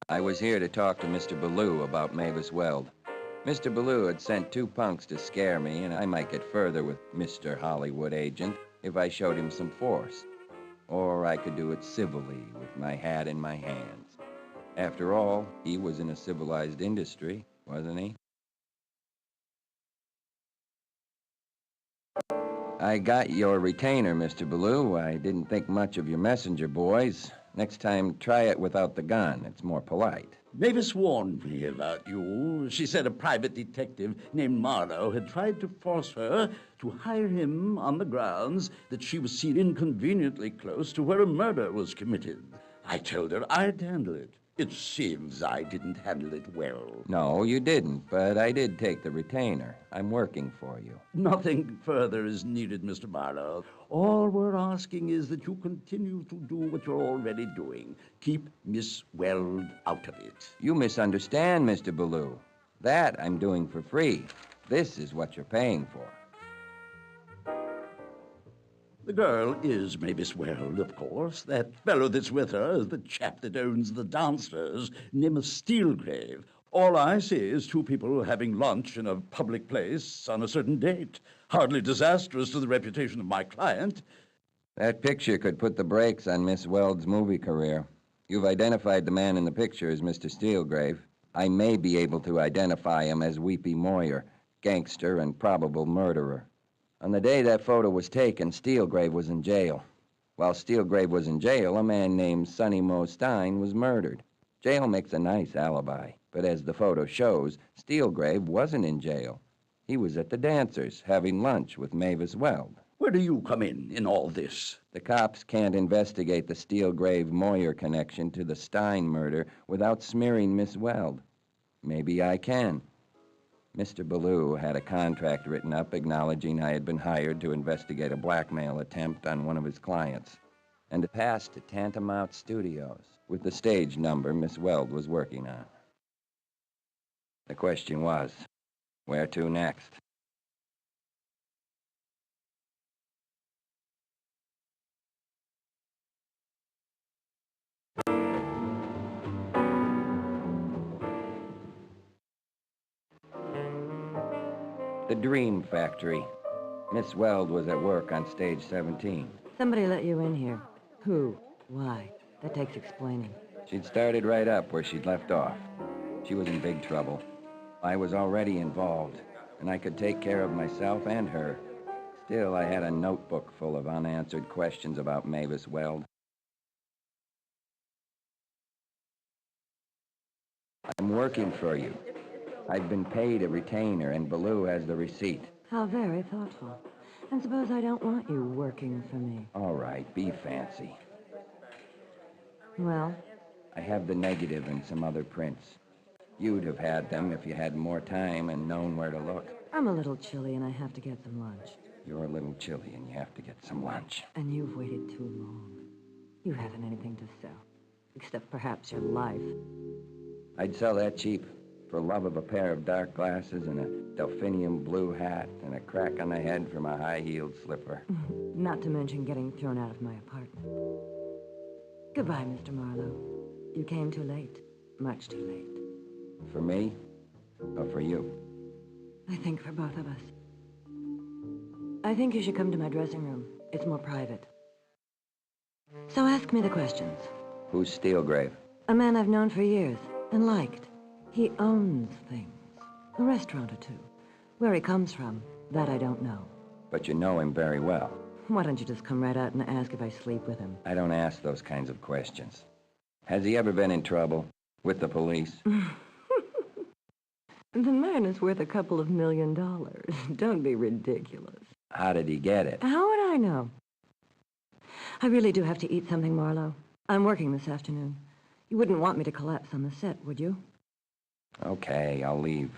I was here to talk to Mr. Ballou about Mavis Weld. Mr. Ballou had sent 2 punks to scare me, and I might get further with Mr. Hollywood Agent if I showed him some force. Or I could do it civilly with my hat in my hands. After all, he was in a civilized industry, wasn't he? I got your retainer, Mr. Ballou. I didn't think much of your messenger boys. Next time, try it without the gun. It's more polite. Mavis warned me about you. She said a private detective named Marlowe had tried to force her to hire him on the grounds that she was seen inconveniently close to where a murder was committed. I told her I'd handle it. It seems I didn't handle it well. No, you didn't, but I did take the retainer. I'm working for you. Nothing further is needed, Mr. Marlowe. All we're asking is that you continue to do what you're already doing. Keep Miss Weld out of it. You misunderstand, Mr. Ballou. That I'm doing for free. This is what you're paying for. The girl is Mavis Weld, of course. That fellow that's with her is the chap that owns the dancers, named Steelgrave. All I see is two people having lunch in a public place on a certain date. Hardly disastrous to the reputation of my client. That picture could put the brakes on Miss Weld's movie career. You've identified the man in the picture as Mr. Steelgrave. I may be able to identify him as Weepy Moyer, gangster and probable murderer. On the day that photo was taken, Steelgrave was in jail. While Steelgrave was in jail, a man named Sonny Mo Stein was murdered. Jail makes a nice alibi, but as the photo shows, Steelgrave wasn't in jail. He was at the dancers, having lunch with Mavis Weld. Where do you come in all this? The cops can't investigate the Steelgrave-Moyer connection to the Stein murder without smearing Miss Weld. Maybe I can. Mr. Ballou had a contract written up acknowledging I had been hired to investigate a blackmail attempt on one of his clients, and it passed to Tantamount Studios with the stage number Miss Weld was working on. The question was, where to next? The Dream Factory. Miss Weld was at work on stage 17. Somebody let you in here. Who? Why? That takes explaining. She'd started right up where she'd left off. She was in big trouble. I was already involved, and I could take care of myself and her. Still, I had a notebook full of unanswered questions about Mavis Weld. I'm working for you. I've been paid a retainer, and Ballou has the receipt. How very thoughtful. And suppose I don't want you working for me. All right, be fancy. Well? I have the negative and some other prints. You'd have had them if you had more time and known where to look. I'm a little chilly and I have to get some lunch. You're a little chilly and you have to get some lunch. And you've waited too long. You haven't anything to sell, except perhaps your life. I'd sell that cheap. For love of a pair of dark glasses and a delphinium blue hat and a crack on the head from a high-heeled slipper. Not to mention getting thrown out of my apartment. Goodbye, Mr. Marlowe. You came too late. Much too late. For me? Or for you? I think for both of us. I think you should come to my dressing room. It's more private. So ask me the questions. Who's Steelgrave? A man I've known for years and liked. He owns things. A restaurant or two. Where he comes from, that I don't know. But you know him very well. Why don't you just come right out and ask if I sleep with him? I don't ask those kinds of questions. Has he ever been in trouble? With the police? The man is worth a couple of $1 million. Don't be ridiculous. How did he get it? How would I know? I really do have to eat something, Marlowe. I'm working this afternoon. You wouldn't want me to collapse on the set, would you? Okay, I'll leave.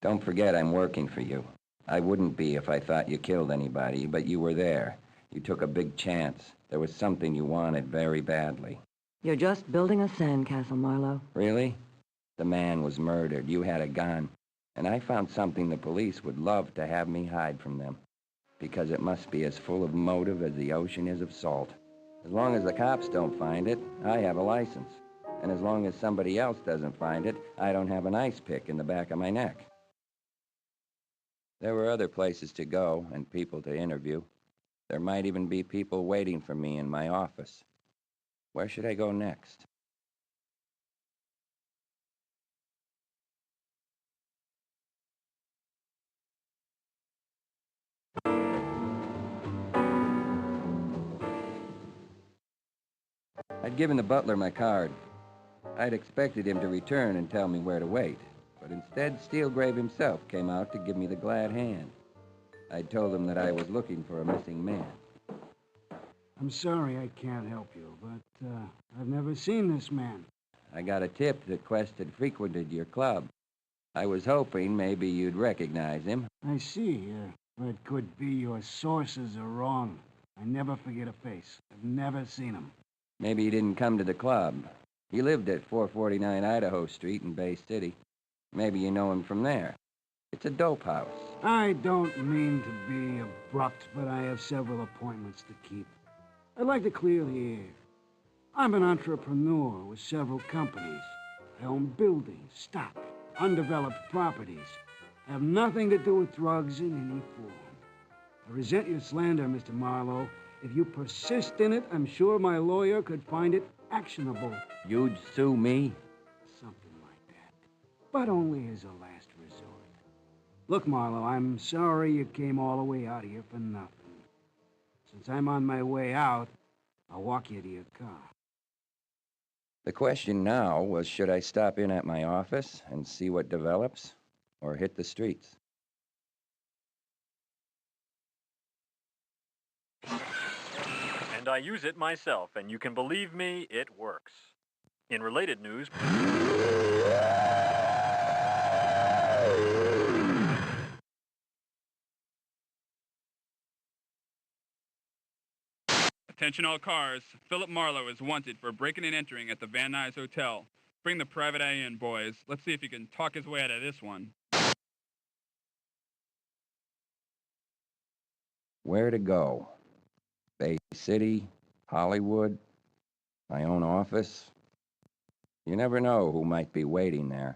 Don't forget I'm working for you. I wouldn't be if I thought you killed anybody, but you were there. You took a big chance. There was something you wanted very badly. You're just building a sandcastle, Marlowe. Really? The man was murdered. You had a gun. And I found something the police would love to have me hide from them. Because it must be as full of motive as the ocean is of salt. As long as the cops don't find it, I have a license. And as long as somebody else doesn't find it, I don't have an ice pick in the back of my neck. There were other places to go and people to interview. There might even be people waiting for me in my office. Where should I go next? I'd given the butler my card. I'd expected him to return and tell me where to wait, but instead Steelgrave himself came out to give me the glad hand. I'd told him that I was looking for a missing man. I'm sorry I can't help you, but I've never seen this man. I got a tip that Quest had frequented your club. I was hoping maybe you'd recognize him. I see. It could be your sources are wrong. I never forget a face. I've never seen him. Maybe he didn't come to the club. He lived at 449 Idaho Street in Bay City. Maybe you know him from there. It's a dope house. I don't mean to be abrupt, but I have several appointments to keep. I'd like to clear the air. I'm an entrepreneur with several companies. I own buildings, stock, undeveloped properties. I have nothing to do with drugs in any form. I resent your slander, Mr. Marlowe. If you persist in it, I'm sure my lawyer could find it actionable. You'd sue me? Something like that. But only as a last resort. Look, Marlowe, I'm sorry you came all the way out here for nothing. Since I'm on my way out, I'll walk you to your car. The question now was, should I stop in at my office and see what develops, or hit the streets? And I use it myself, and you can believe me, it works. In related news... Attention all cars. Philip Marlowe is wanted for breaking and entering at the Van Nuys Hotel. Bring the private eye in, boys. Let's see if he can talk his way out of this one. Where to go? Bay City, Hollywood, my own office. You never know who might be waiting there.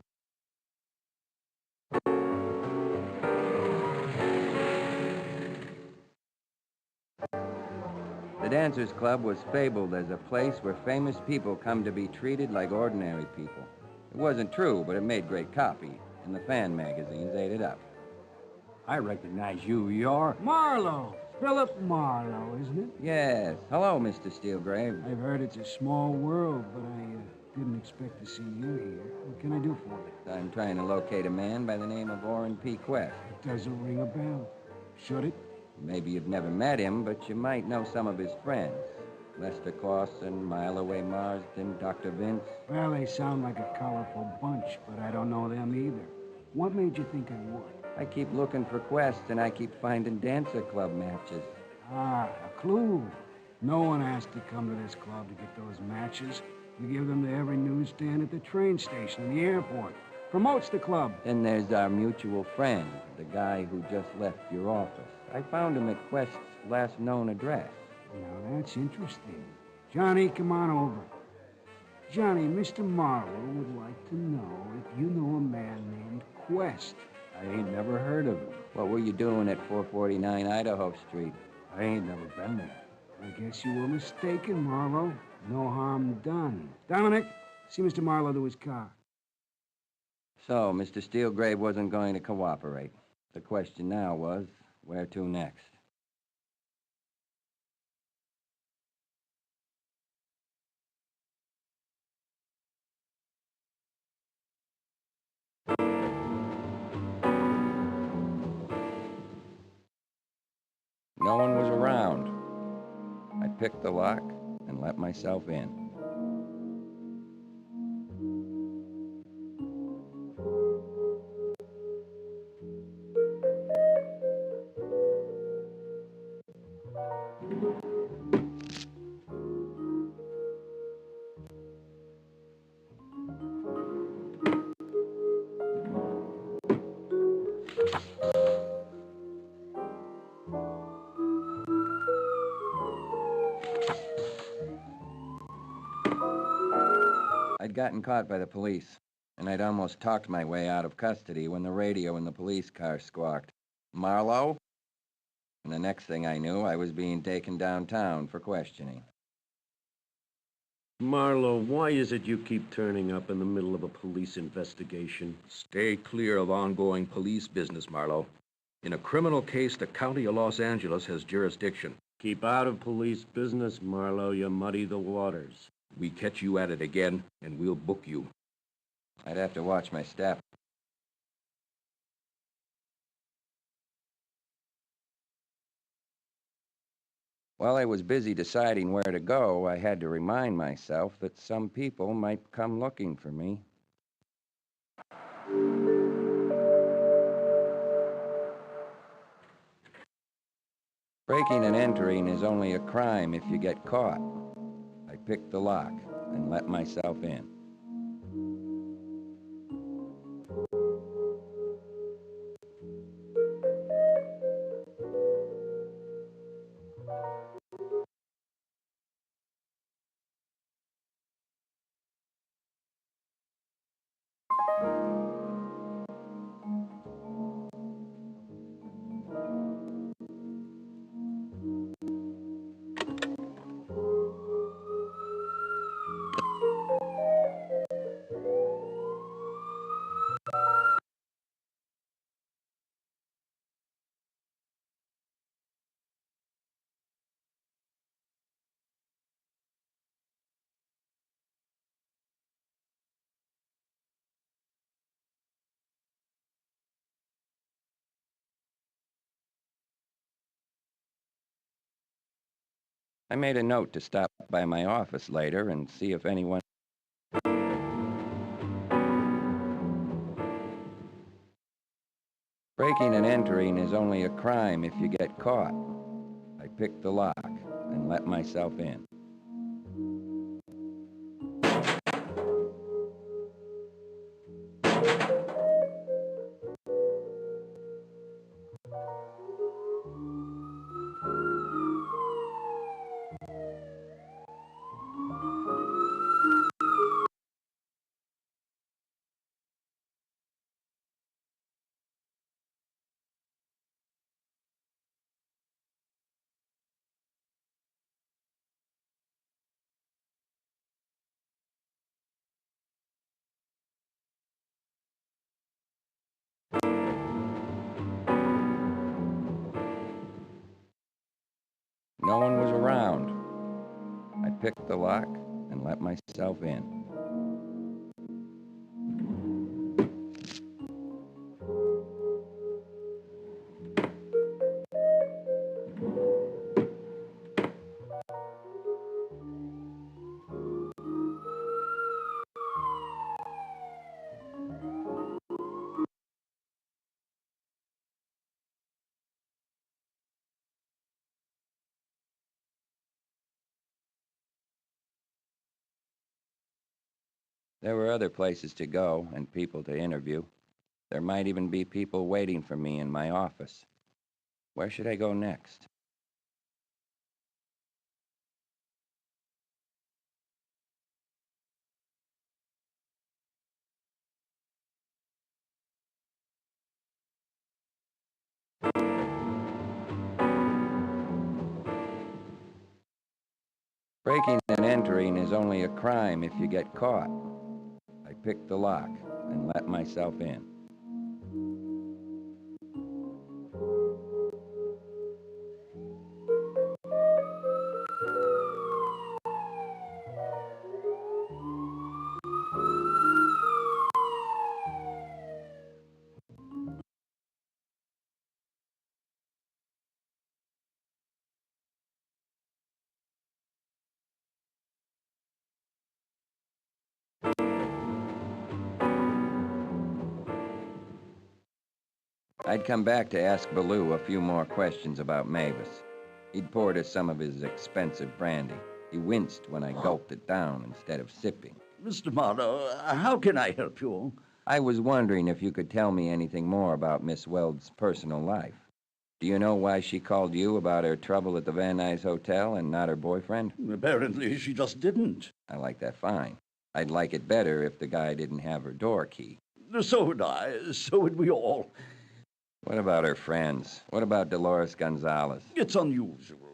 The Dancers Club was fabled as a place where famous people come to be treated like ordinary people. It wasn't true, but it made great copy, and the fan magazines ate it up. I recognize you. You're... Marlowe! Philip Marlowe, isn't it? Yes. Hello, Mr. Steelgrave. I've heard it's a small world, but I didn't expect to see you here. What can I do for you? I'm trying to locate a man by the name of Orrin P. Quest. It doesn't ring a bell. Should it? Maybe you've never met him, but you might know some of his friends. Lester Clausen, Mile Away Marsden, Dr. Vince. Well, they sound like a colorful bunch, but I don't know them either. What made you think I would? I keep looking for Quest, and I keep finding dancer club matches. Ah, a clue. No one has to come to this club to get those matches. We give them to every newsstand at the train station and the airport. Promotes the club. Then there's our mutual friend, the guy who just left your office. I found him at Quest's last known address. Now, that's interesting. Johnny, come on over. Johnny, Mr. Marlowe would like to know if you know a man named Quest. I ain't never heard of him. What were you doing at 449 Idaho Street? I ain't never been there. I guess you were mistaken, Marlowe. No harm done. Dominic, see Mr. Marlowe to his car. So, Mr. Steelgrave wasn't going to cooperate. The question now was, where to next? No one was around. I picked the lock and let myself in. I'd gotten caught by the police, and I'd almost talked my way out of custody when the radio in the police car squawked, "Marlowe?" And the next thing I knew, I was being taken downtown for questioning. Marlowe, why is it you keep turning up in the middle of a police investigation? Stay clear of ongoing police business, Marlowe. In a criminal case, the County of Los Angeles has jurisdiction. Keep out of police business, Marlowe. You muddy the waters. We catch you at it again, and we'll book you. I'd have to watch my step. While I was busy deciding where to go, I had to remind myself that some people might come looking for me. Breaking and entering is only a crime if you get caught. I picked the lock and let myself in. I made a note to stop by my office later and see if anyone... Breaking and entering is only a crime if you get caught. I picked the lock and let myself in. No one was around. I picked the lock and let myself in. There were other places to go and people to interview. There might even be people waiting for me in my office. Where should I go next? Breaking and entering is only a crime if you get caught. I picked the lock and let myself in. I'd come back to ask Ballou a few more questions about Mavis. He'd poured us some of his expensive brandy. He winced when I gulped it down instead of sipping. Mr. Marlowe, how can I help you? I was wondering if you could tell me anything more about Miss Weld's personal life. Do you know why she called you about her trouble at the Van Nuys Hotel and not her boyfriend? Apparently, she just didn't. I like that fine. I'd like it better if the guy didn't have her door key. So would I. So would we all. What about her friends? What about Dolores Gonzalez? It's unusual.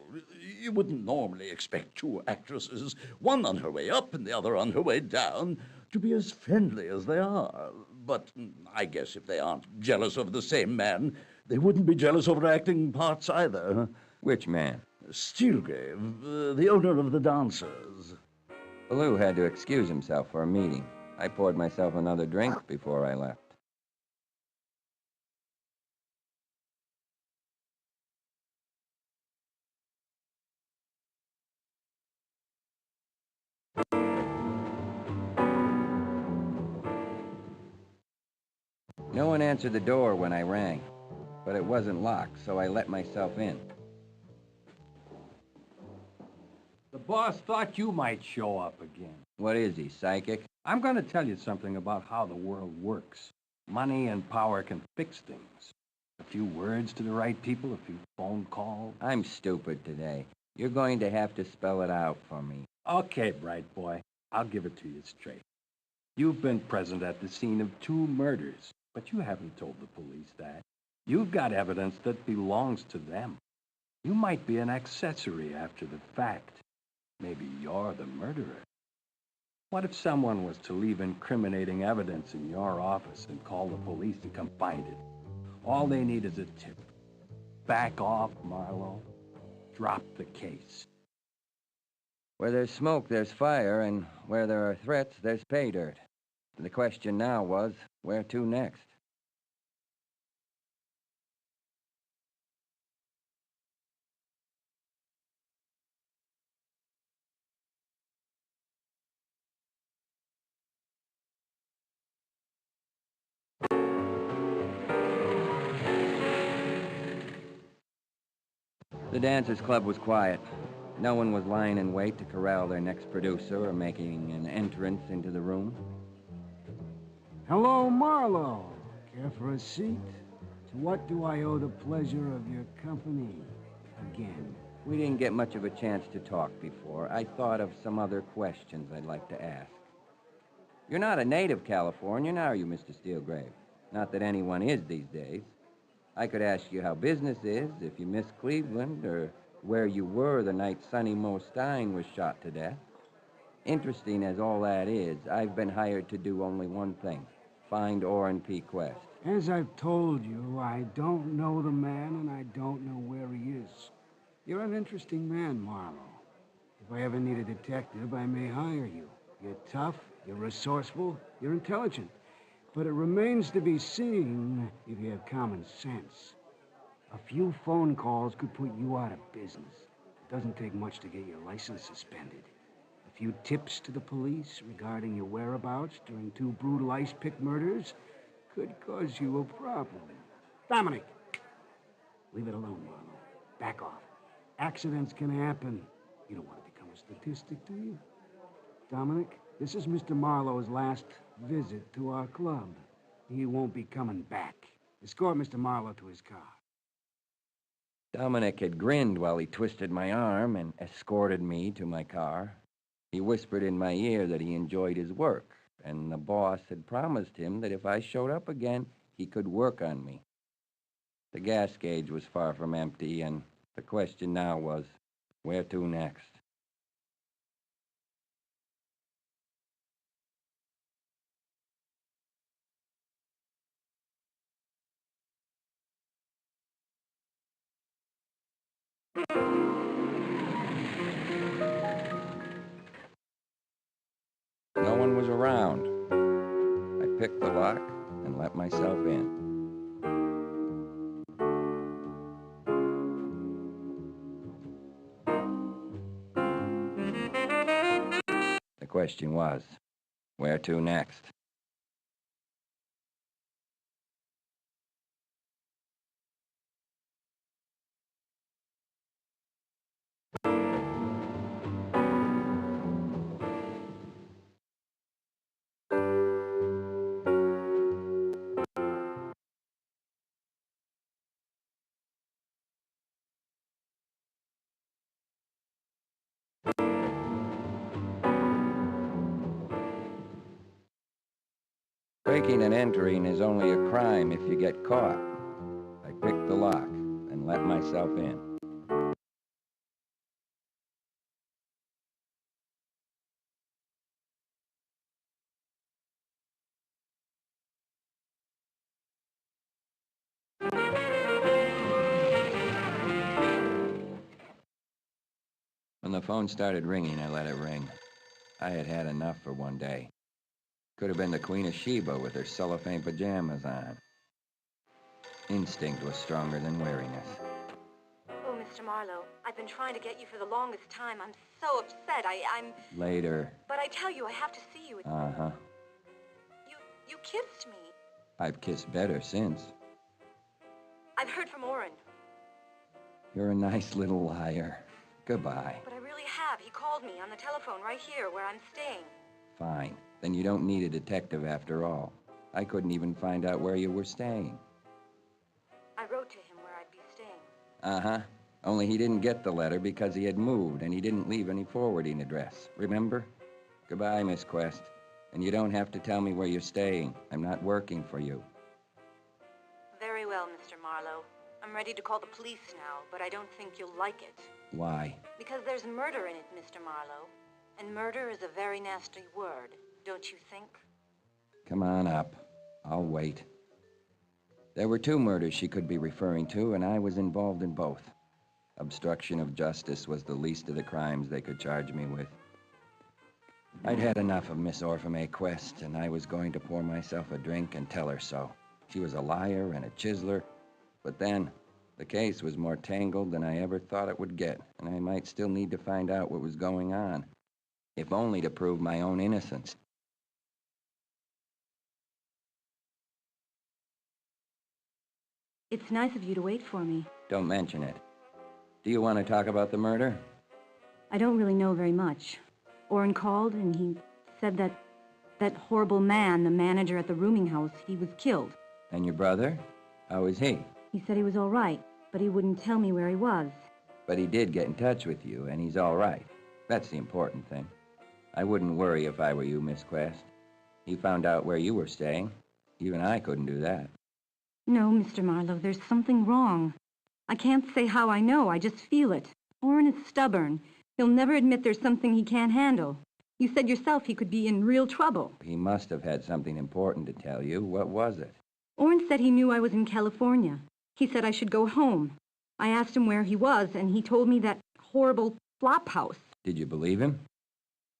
You wouldn't normally expect two actresses, one on her way up and the other on her way down, to be as friendly as they are. But I guess if they aren't jealous of the same man, they wouldn't be jealous over acting parts either. Which man? Steelgrave, the owner of the dancers. Ballou had to excuse himself for a meeting. I poured myself another drink before I left. No one answered the door when I rang, but it wasn't locked, so I let myself in. The boss thought you might show up again. What is he, psychic? I'm going to tell you something about how the world works. Money and power can fix things. A few words to the right people, a few phone calls. I'm stupid today. You're going to have to spell it out for me. Okay, bright boy. I'll give it to you straight. You've been present at the scene of 2 murders, but you haven't told the police that. You've got evidence that belongs to them. You might be an accessory after the fact. Maybe you're the murderer. What if someone was to leave incriminating evidence in your office and call the police to come find it? All they need is a tip. Back off, Marlowe. Drop the case. Where there's smoke, there's fire, and where there are threats, there's pay dirt. The question now was, where to next? The Dancers Club was quiet. No one was lying in wait to corral their next producer or making an entrance into the room. Hello, Marlowe. Care for a seat? To what do I owe the pleasure of your company again? We didn't get much of a chance to talk before. I thought of some other questions I'd like to ask. You're not a native Californian, are you, Mr. Steelgrave? Not that anyone is these days. I could ask you how business is, if you miss Cleveland, or where you were the night Sonny Mo Stein was shot to death. Interesting as all that is, I've been hired to do only one thing: find Orrin P. Quest. As I've told you, I don't know the man and I don't know where he is. You're an interesting man, Marlowe. If I ever need a detective, I may hire you. You're tough, you're resourceful, you're intelligent. But it remains to be seen if you have common sense. A few phone calls could put you out of business. It doesn't take much to get your license suspended. A few tips to the police regarding your whereabouts during 2 brutal ice-pick murders could cause you a problem. Dominic! Leave it alone, Marlowe. Back off. Accidents can happen. You don't want to become a statistic, do you? Dominic, this is Mr. Marlowe's last visit to our club. He won't be coming back. Escort Mr. Marlowe to his car. Dominic had grinned while he twisted my arm and escorted me to my car. He whispered in my ear that he enjoyed his work, and the boss had promised him that if I showed up again, he could work on me. The gas gauge was far from empty, and the question now was, where to next? No one was around. I picked the lock and let myself in. The question was, where to next? Breaking and entering is only a crime if you get caught. I picked the lock and let myself in. When the phone started ringing, I let it ring. I had had enough for one day. Could have been the Queen of Sheba with her cellophane pajamas on. Instinct was stronger than wariness. Oh, Mr. Marlowe, I've been trying to get you for the longest time. I'm so upset. I'm... Later. But I tell you, I have to see you. Uh-huh. You kissed me. I've kissed better since. I've heard from Orrin. You're a nice little liar. Goodbye. But I really have. He called me on the telephone right here where I'm staying. Fine. Then you don't need a detective after all. I couldn't even find out where you were staying. I wrote to him where I'd be staying. Uh-huh. Only he didn't get the letter because he had moved and he didn't leave any forwarding address. Remember? Goodbye, Miss Quest. And you don't have to tell me where you're staying. I'm not working for you. Very well, Mr. Marlowe. I'm ready to call the police now, but I don't think you'll like it. Why? Because there's murder in it, Mr. Marlowe. And murder is a very nasty word, don't you think? Come on up. I'll wait. There were 2 murders she could be referring to, and I was involved in both. Obstruction of justice was the least of the crimes they could charge me with. I'd had enough of Miss Orphan Quest, and I was going to pour myself a drink and tell her so. She was a liar and a chiseler, but then the case was more tangled than I ever thought it would get, and I might still need to find out what was going on, if only to prove my own innocence. It's nice of you to wait for me. Don't mention it. Do you want to talk about the murder? I don't really know very much. Orrin called and he said that horrible man, the manager at the rooming house, he was killed. And your brother? How is he? He said he was all right, but he wouldn't tell me where he was. But he did get in touch with you, and he's all right. That's the important thing. I wouldn't worry if I were you, Miss Quest. He found out where you were staying. Even I couldn't do that. No, Mr. Marlowe, there's something wrong. I can't say how I know, I just feel it. Orrin is stubborn. He'll never admit there's something he can't handle. You said yourself he could be in real trouble. He must have had something important to tell you. What was it? Orrin said he knew I was in California. He said I should go home. I asked him where he was, and he told me that horrible flop house. Did you believe him?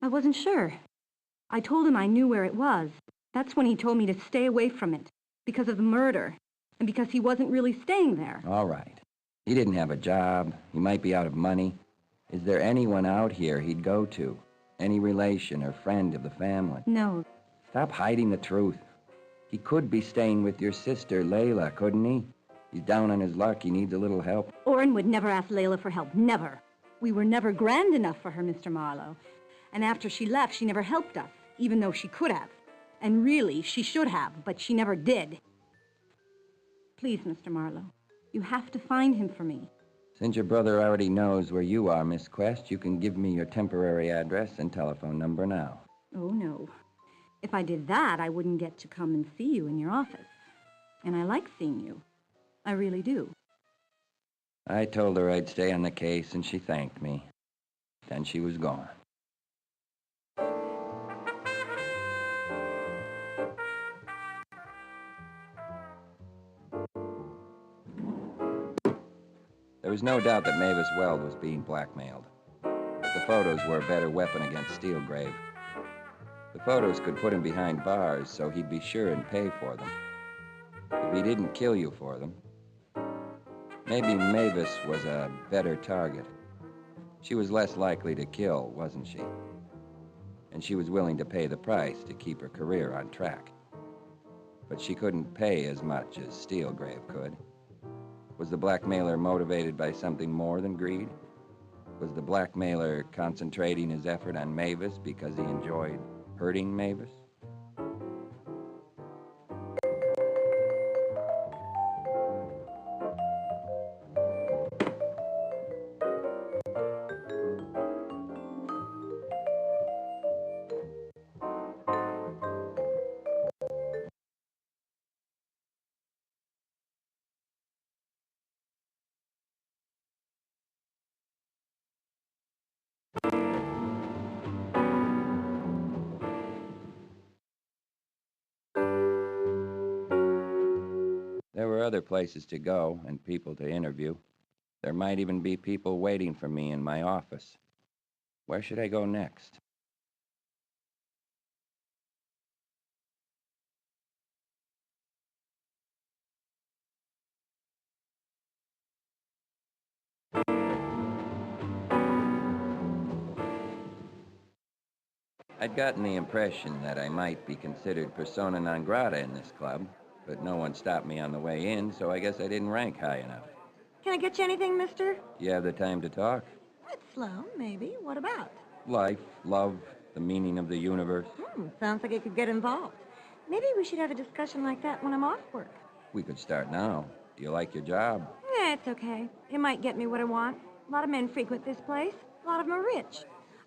I wasn't sure. I told him I knew where it was. That's when he told me to stay away from it, because of the murder, and because he wasn't really staying there. All right. He didn't have a job. He might be out of money. Is there anyone out here he'd go to? Any relation or friend of the family? No. Stop hiding the truth. He could be staying with your sister, Layla, couldn't he? He's down on his luck. He needs a little help. Orrin would never ask Layla for help. Never. We were never grand enough for her, Mr. Marlowe. And after she left, she never helped us, even though she could have. And really, she should have, but she never did. Please, Mr. Marlowe, you have to find him for me. Since your brother already knows where you are, Miss Quest, you can give me your temporary address and telephone number now. Oh, no. If I did that, I wouldn't get to come and see you in your office. And I like seeing you. I really do. I told her I'd stay on the case, and she thanked me. Then she was gone. There was no doubt that Mavis Weld was being blackmailed. But the photos were a better weapon against Steelgrave. The photos could put him behind bars, so he'd be sure and pay for them. If he didn't kill you for them, maybe Mavis was a better target. She was less likely to kill, wasn't she? And she was willing to pay the price to keep her career on track. But she couldn't pay as much as Steelgrave could. Was the blackmailer motivated by something more than greed? Was the blackmailer concentrating his effort on Mavis because he enjoyed hurting Mavis? There were other places to go and people to interview. There might even be people waiting for me in my office. Where should I go next? I'd gotten the impression that I might be considered persona non grata in this club, but no one stopped me on the way in, so I guess I didn't rank high enough. Can I get you anything, mister? You have the time to talk? It's slow, maybe. What about? Life, love, the meaning of the universe. Sounds like it could get involved. Maybe we should have a discussion like that when I'm off work. We could start now. Do you like your job? It's okay. It might get me what I want. A lot of men frequent this place. A lot of them are rich.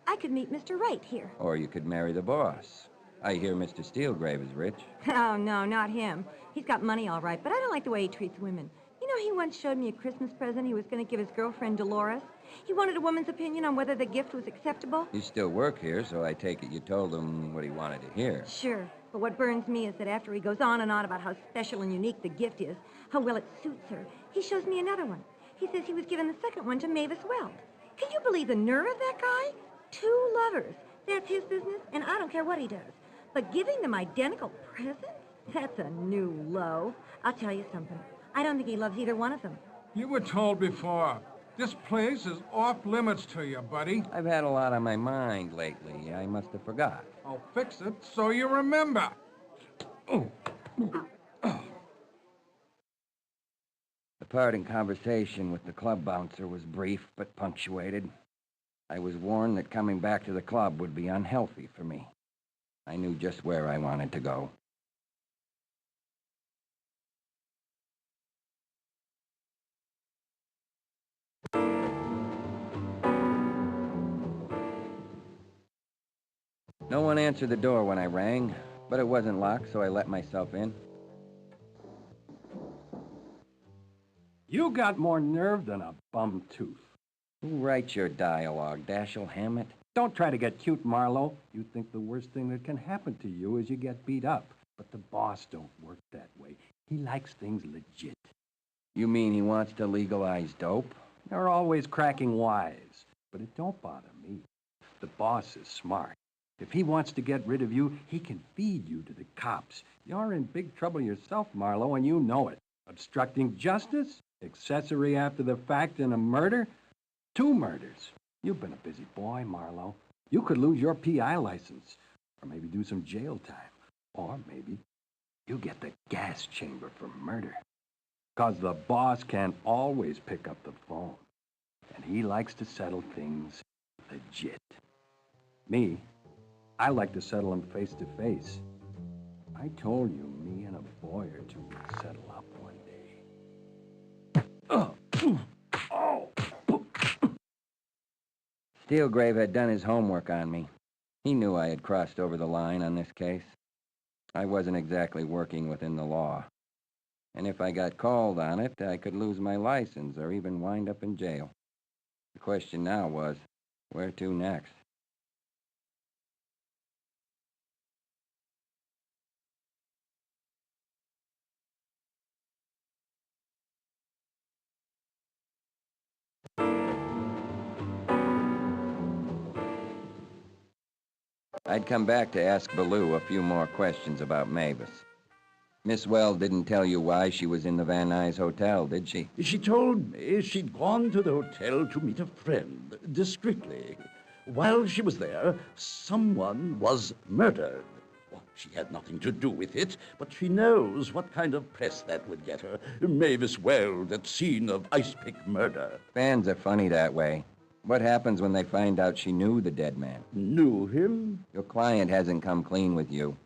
I could meet Mr. Right here. Or you could marry the boss. I hear Mr. Steelgrave is rich. Oh, no, not him. He's got money all right, but I don't like the way he treats women. You know, he once showed me a Christmas present he was going to give his girlfriend Dolores. He wanted a woman's opinion on whether the gift was acceptable. You still work here, so I take it you told him what he wanted to hear. Sure, but what burns me is that after he goes on and on about how special and unique the gift is, how well it suits her, he shows me another one. He says he was given the second one to Mavis Weld. Can you believe the nerve of that guy? 2 lovers. That's his business, and I don't care what he does. But giving them identical presents? That's a new low. I'll tell you something. I don't think he loves either one of them. You were told before. This place is off limits to you, buddy. I've had a lot on my mind lately. I must have forgot. I'll fix it so you remember. The parting conversation with the club bouncer was brief but punctuated. I was warned that coming back to the club would be unhealthy for me. I knew just where I wanted to go. No one answered the door when I rang, but it wasn't locked, so I let myself in. You got more nerve than a bum tooth. Who writes your dialogue, Dashiell Hammett? Don't try to get cute, Marlowe. You think the worst thing that can happen to you is you get beat up. But the boss don't work that way. He likes things legit. You mean he wants to legalize dope? They're always cracking wise, but it don't bother me. The boss is smart. If he wants to get rid of you, he can feed you to the cops. You're in big trouble yourself, Marlowe, and you know it. Obstructing justice, accessory after the fact, and a murder? 2 murders. You've been a busy boy, Marlowe. You could lose your PI license, or maybe do some jail time. Or maybe you get the gas chamber for murder. 'Cause the boss can't always pick up the phone. And he likes to settle things legit. Me, I like to settle them face to face. I told you me and a boy or two would settle up one day. Steelgrave had done his homework on me. He knew I had crossed over the line on this case. I wasn't exactly working within the law. And if I got called on it, I could lose my license or even wind up in jail. The question now was, where to next? I'd come back to ask Ballou a few more questions about Mavis. Miss Weld didn't tell you why she was in the Van Nuys Hotel, did she? She told me she'd gone to the hotel to meet a friend, discreetly. While she was there, someone was murdered. Well, she had nothing to do with it, but she knows what kind of press that would get her. Mavis Weld at scene of ice pick murder. Fans are funny that way. What happens when they find out she knew the dead man? Knew him? Your client hasn't come clean with you.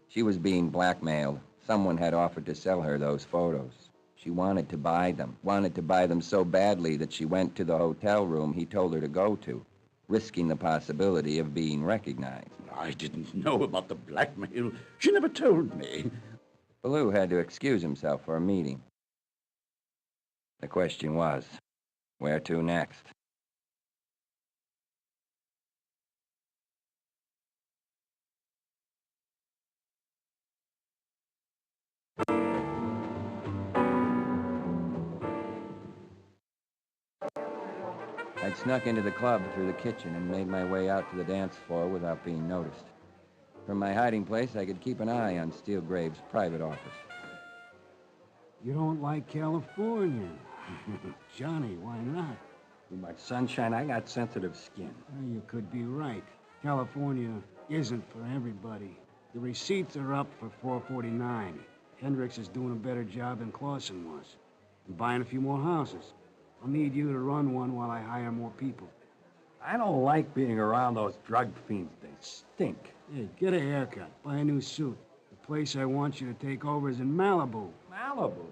She was being blackmailed. Someone had offered to sell her those photos. She wanted to buy them so badly that she went to the hotel room he told her to go to, risking the possibility of being recognized. I didn't know about the blackmail. She never told me. Ballou had to excuse himself for a meeting. The question was, where to next? I'd snuck into the club through the kitchen and made my way out to the dance floor without being noticed. From my hiding place, I could keep an eye on Steelgrave's private office. You don't like California. Johnny, why not? Too much sunshine, I got sensitive skin. Well, you could be right. California isn't for everybody. The receipts are up for $4.49. Kendricks is doing a better job than Clausen was. And buying a few more houses. I'll need you to run one while I hire more people. I don't like being around those drug fiends. They stink. Hey, get a haircut. Buy a new suit. The place I want you to take over is in Malibu. Malibu?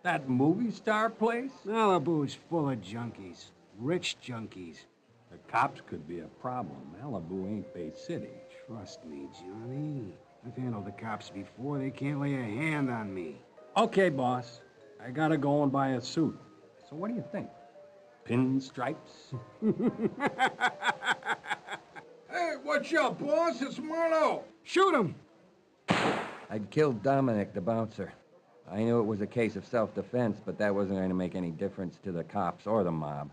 That movie star place? Malibu's full of junkies. Rich junkies. The cops could be a problem. Malibu ain't Bay City. Trust me, Johnny. I've handled the cops before. They can't lay a hand on me. Okay, boss. I gotta go and buy a suit. So what do you think? Pinstripes? Hey, what's up, boss? It's Marlowe. Shoot him! I'd killed Dominic, the bouncer. I knew it was a case of self-defense, but that wasn't going to make any difference to the cops or the mob.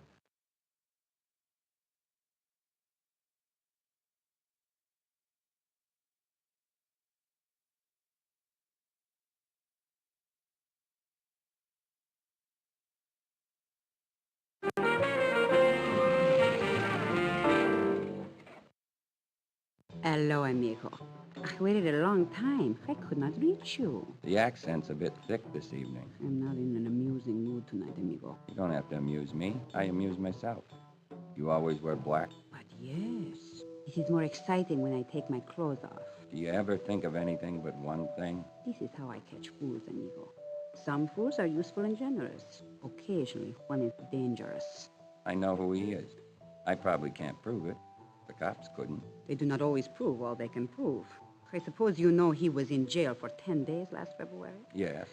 Hello, amigo. I waited a long time. I could not reach you. The accent's a bit thick this evening. I'm not in an amusing mood tonight, amigo. You don't have to amuse me. I amuse myself. You always wear black? But yes, it is more exciting when I take my clothes off. Do you ever think of anything but one thing? This is how I catch fools, amigo. Some fools are useful and generous. Occasionally, one is dangerous. I know who he is. I probably can't prove it. The cops couldn't. They do not always prove all they can prove. I suppose you know he was in jail for 10 days last February? Yes.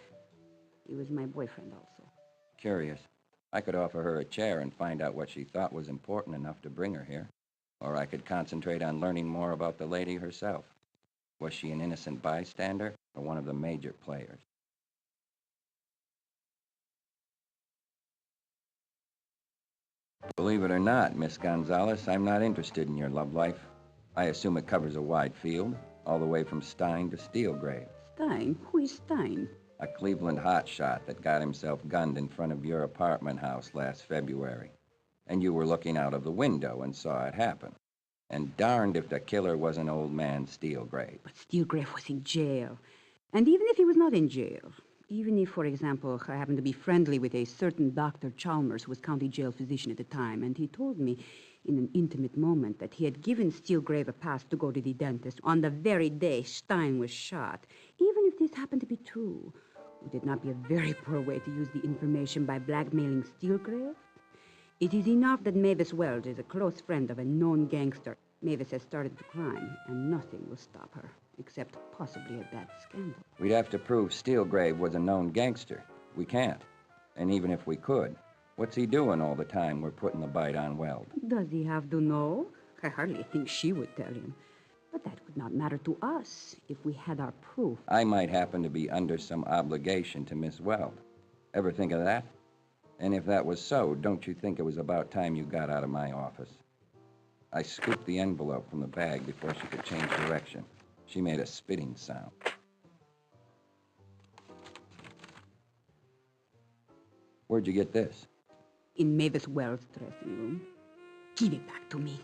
He was my boyfriend also. Curious. I could offer her a chair and find out what she thought was important enough to bring her here. Or I could concentrate on learning more about the lady herself. Was she an innocent bystander or one of the major players? Believe it or not, Miss Gonzalez, I'm not interested in your love life. I assume it covers a wide field, all the way from Stein to Steelgrave. Stein? Who is Stein? A Cleveland hotshot that got himself gunned in front of your apartment house last February. And you were looking out of the window and saw it happen. And darned if the killer was an old man Steelgrave. But Steelgrave was in jail. And even if he was not in jail, even if, for example, I happened to be friendly with a certain Dr. Chalmers, who was county jail physician at the time, and he told me in an intimate moment that he had given Steelgrave a pass to go to the dentist on the very day Stein was shot. Even if this happened to be true, would it not be a very poor way to use the information by blackmailing Steelgrave? It is enough that Mavis Wells is a close friend of a known gangster. Mavis has started the crime, and nothing will stop her, except possibly a bad scandal. We'd have to prove Steelgrave was a known gangster. We can't. And even if we could, what's he doing all the time we're putting the bite on Weld? Does he have to know? I hardly think she would tell him. But that would not matter to us if we had our proof. I might happen to be under some obligation to Miss Weld. Ever think of that? And if that was so, don't you think it was about time you got out of my office? I scooped the envelope from the bag before she could change direction. She made a spitting sound. Where'd you get this? In Mavis Wells' dressing room. Give it back to me.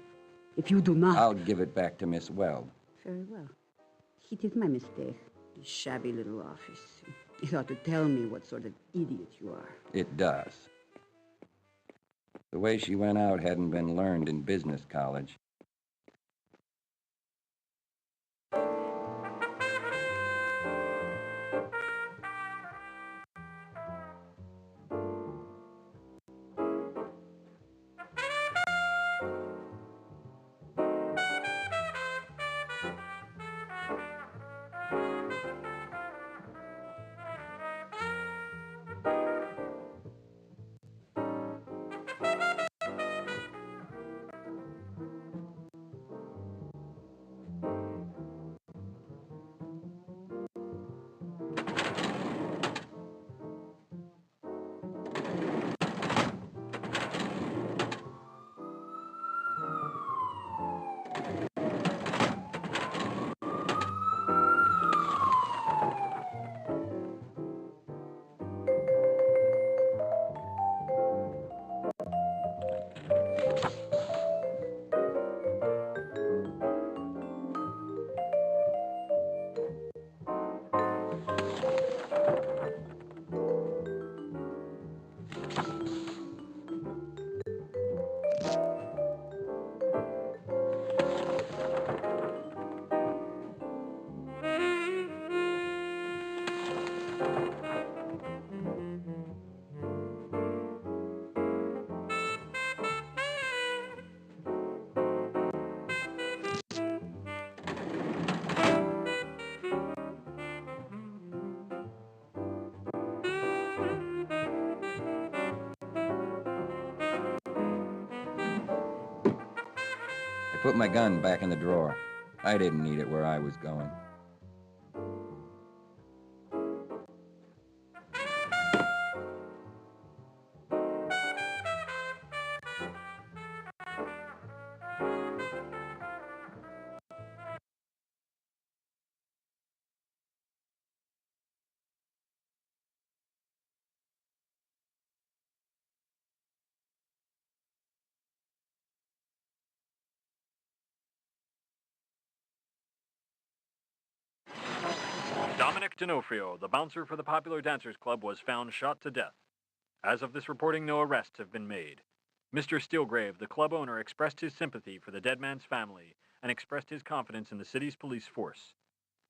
If you do not... I'll give it back to Miss Weld. Very well. It is my mistake. This shabby little office. It ought to tell me what sort of idiot you are. It does. The way she went out hadn't been learned in business college. put my gun back in the drawer. I didn't need it where I was going. Dominic D'Onofrio, the bouncer for the Popular Dancers Club, was found shot to death. As of this reporting, no arrests have been made. Mr. Steelgrave, the club owner, expressed his sympathy for the dead man's family and expressed his confidence in the city's police force.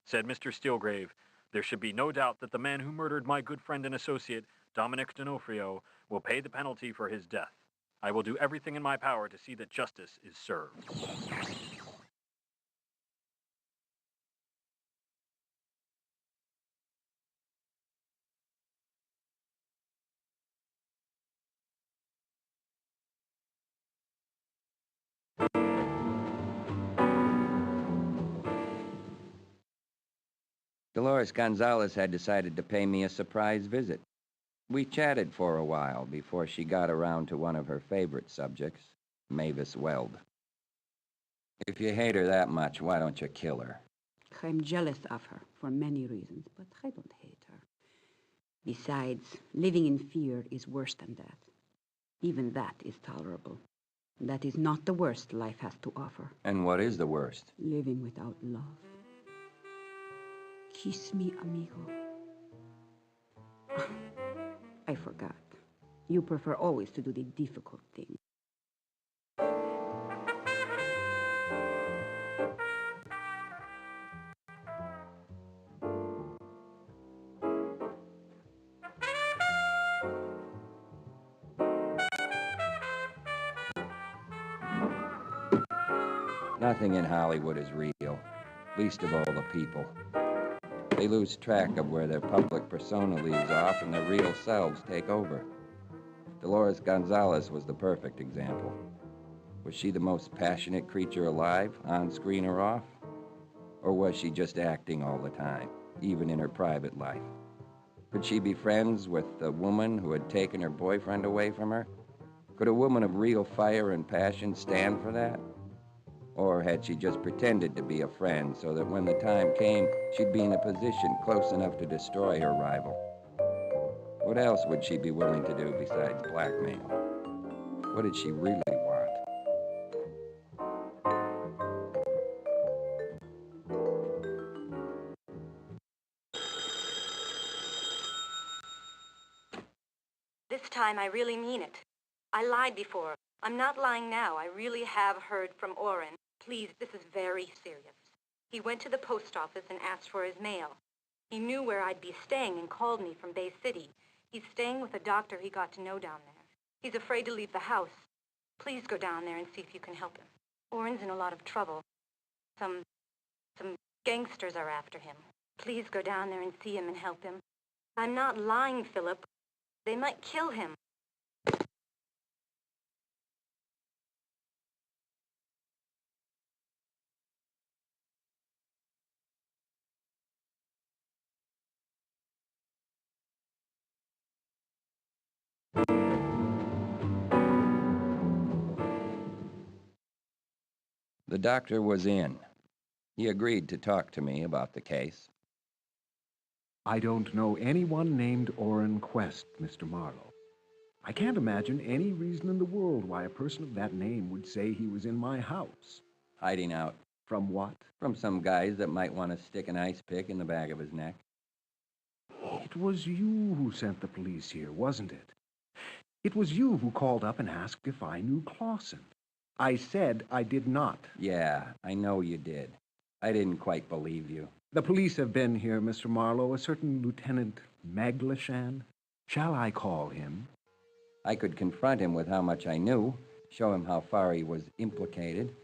Said Mr. Steelgrave, "There should be no doubt that the man who murdered my good friend and associate, Dominic D'Onofrio, will pay the penalty for his death. I will do everything in my power to see that justice is served." Dolores Gonzalez had decided to pay me a surprise visit. We chatted for a while before she got around to one of her favorite subjects, Mavis Weld. If you hate her that much, why don't you kill her? I'm jealous of her for many reasons, but I don't hate her. Besides, living in fear is worse than that. Even that is tolerable. That is not the worst life has to offer. And what is the worst? Living without love. Kiss me, amigo. I forgot. You prefer always to do the difficult thing. Nothing in Hollywood is real, least of all the people. They lose track of where their public persona leaves off and their real selves take over. Dolores Gonzalez was the perfect example. Was she the most passionate creature alive, on screen or off? Or was she just acting all the time, even in her private life? Could she be friends with the woman who had taken her boyfriend away from her? Could a woman of real fire and passion stand for that? Or had she just pretended to be a friend so that when the time came, she'd be in a position close enough to destroy her rival? What else would she be willing to do besides blackmail? What did she really want? This time I really mean it. I lied before. I'm not lying now. I really have heard from Orrin. Please, this is very serious. He went to the post office and asked for his mail. He knew where I'd be staying and called me from Bay City. He's staying with a doctor he got to know down there. He's afraid to leave the house. Please go down there and see if you can help him. Orrin's in a lot of trouble. Some gangsters are after him. Please go down there and see him and help him. I'm not lying, Philip. They might kill him. The doctor was in. He agreed to talk to me about the case. I don't know anyone named Orrin Quest, Mr. Marlowe. I can't imagine any reason in the world why a person of that name would say he was in my house. Hiding out. From what? From some guys that might want to stick an ice pick in the back of his neck. It was you who sent the police here, wasn't it? It was you who called up and asked if I knew Clausen. I said I did not. Yeah, I know you did. I didn't quite believe you. The police have been here, Mr. Marlowe. A certain Lieutenant Maglashan. Shall I call him? I could confront him with how much I knew, show him how far he was implicated,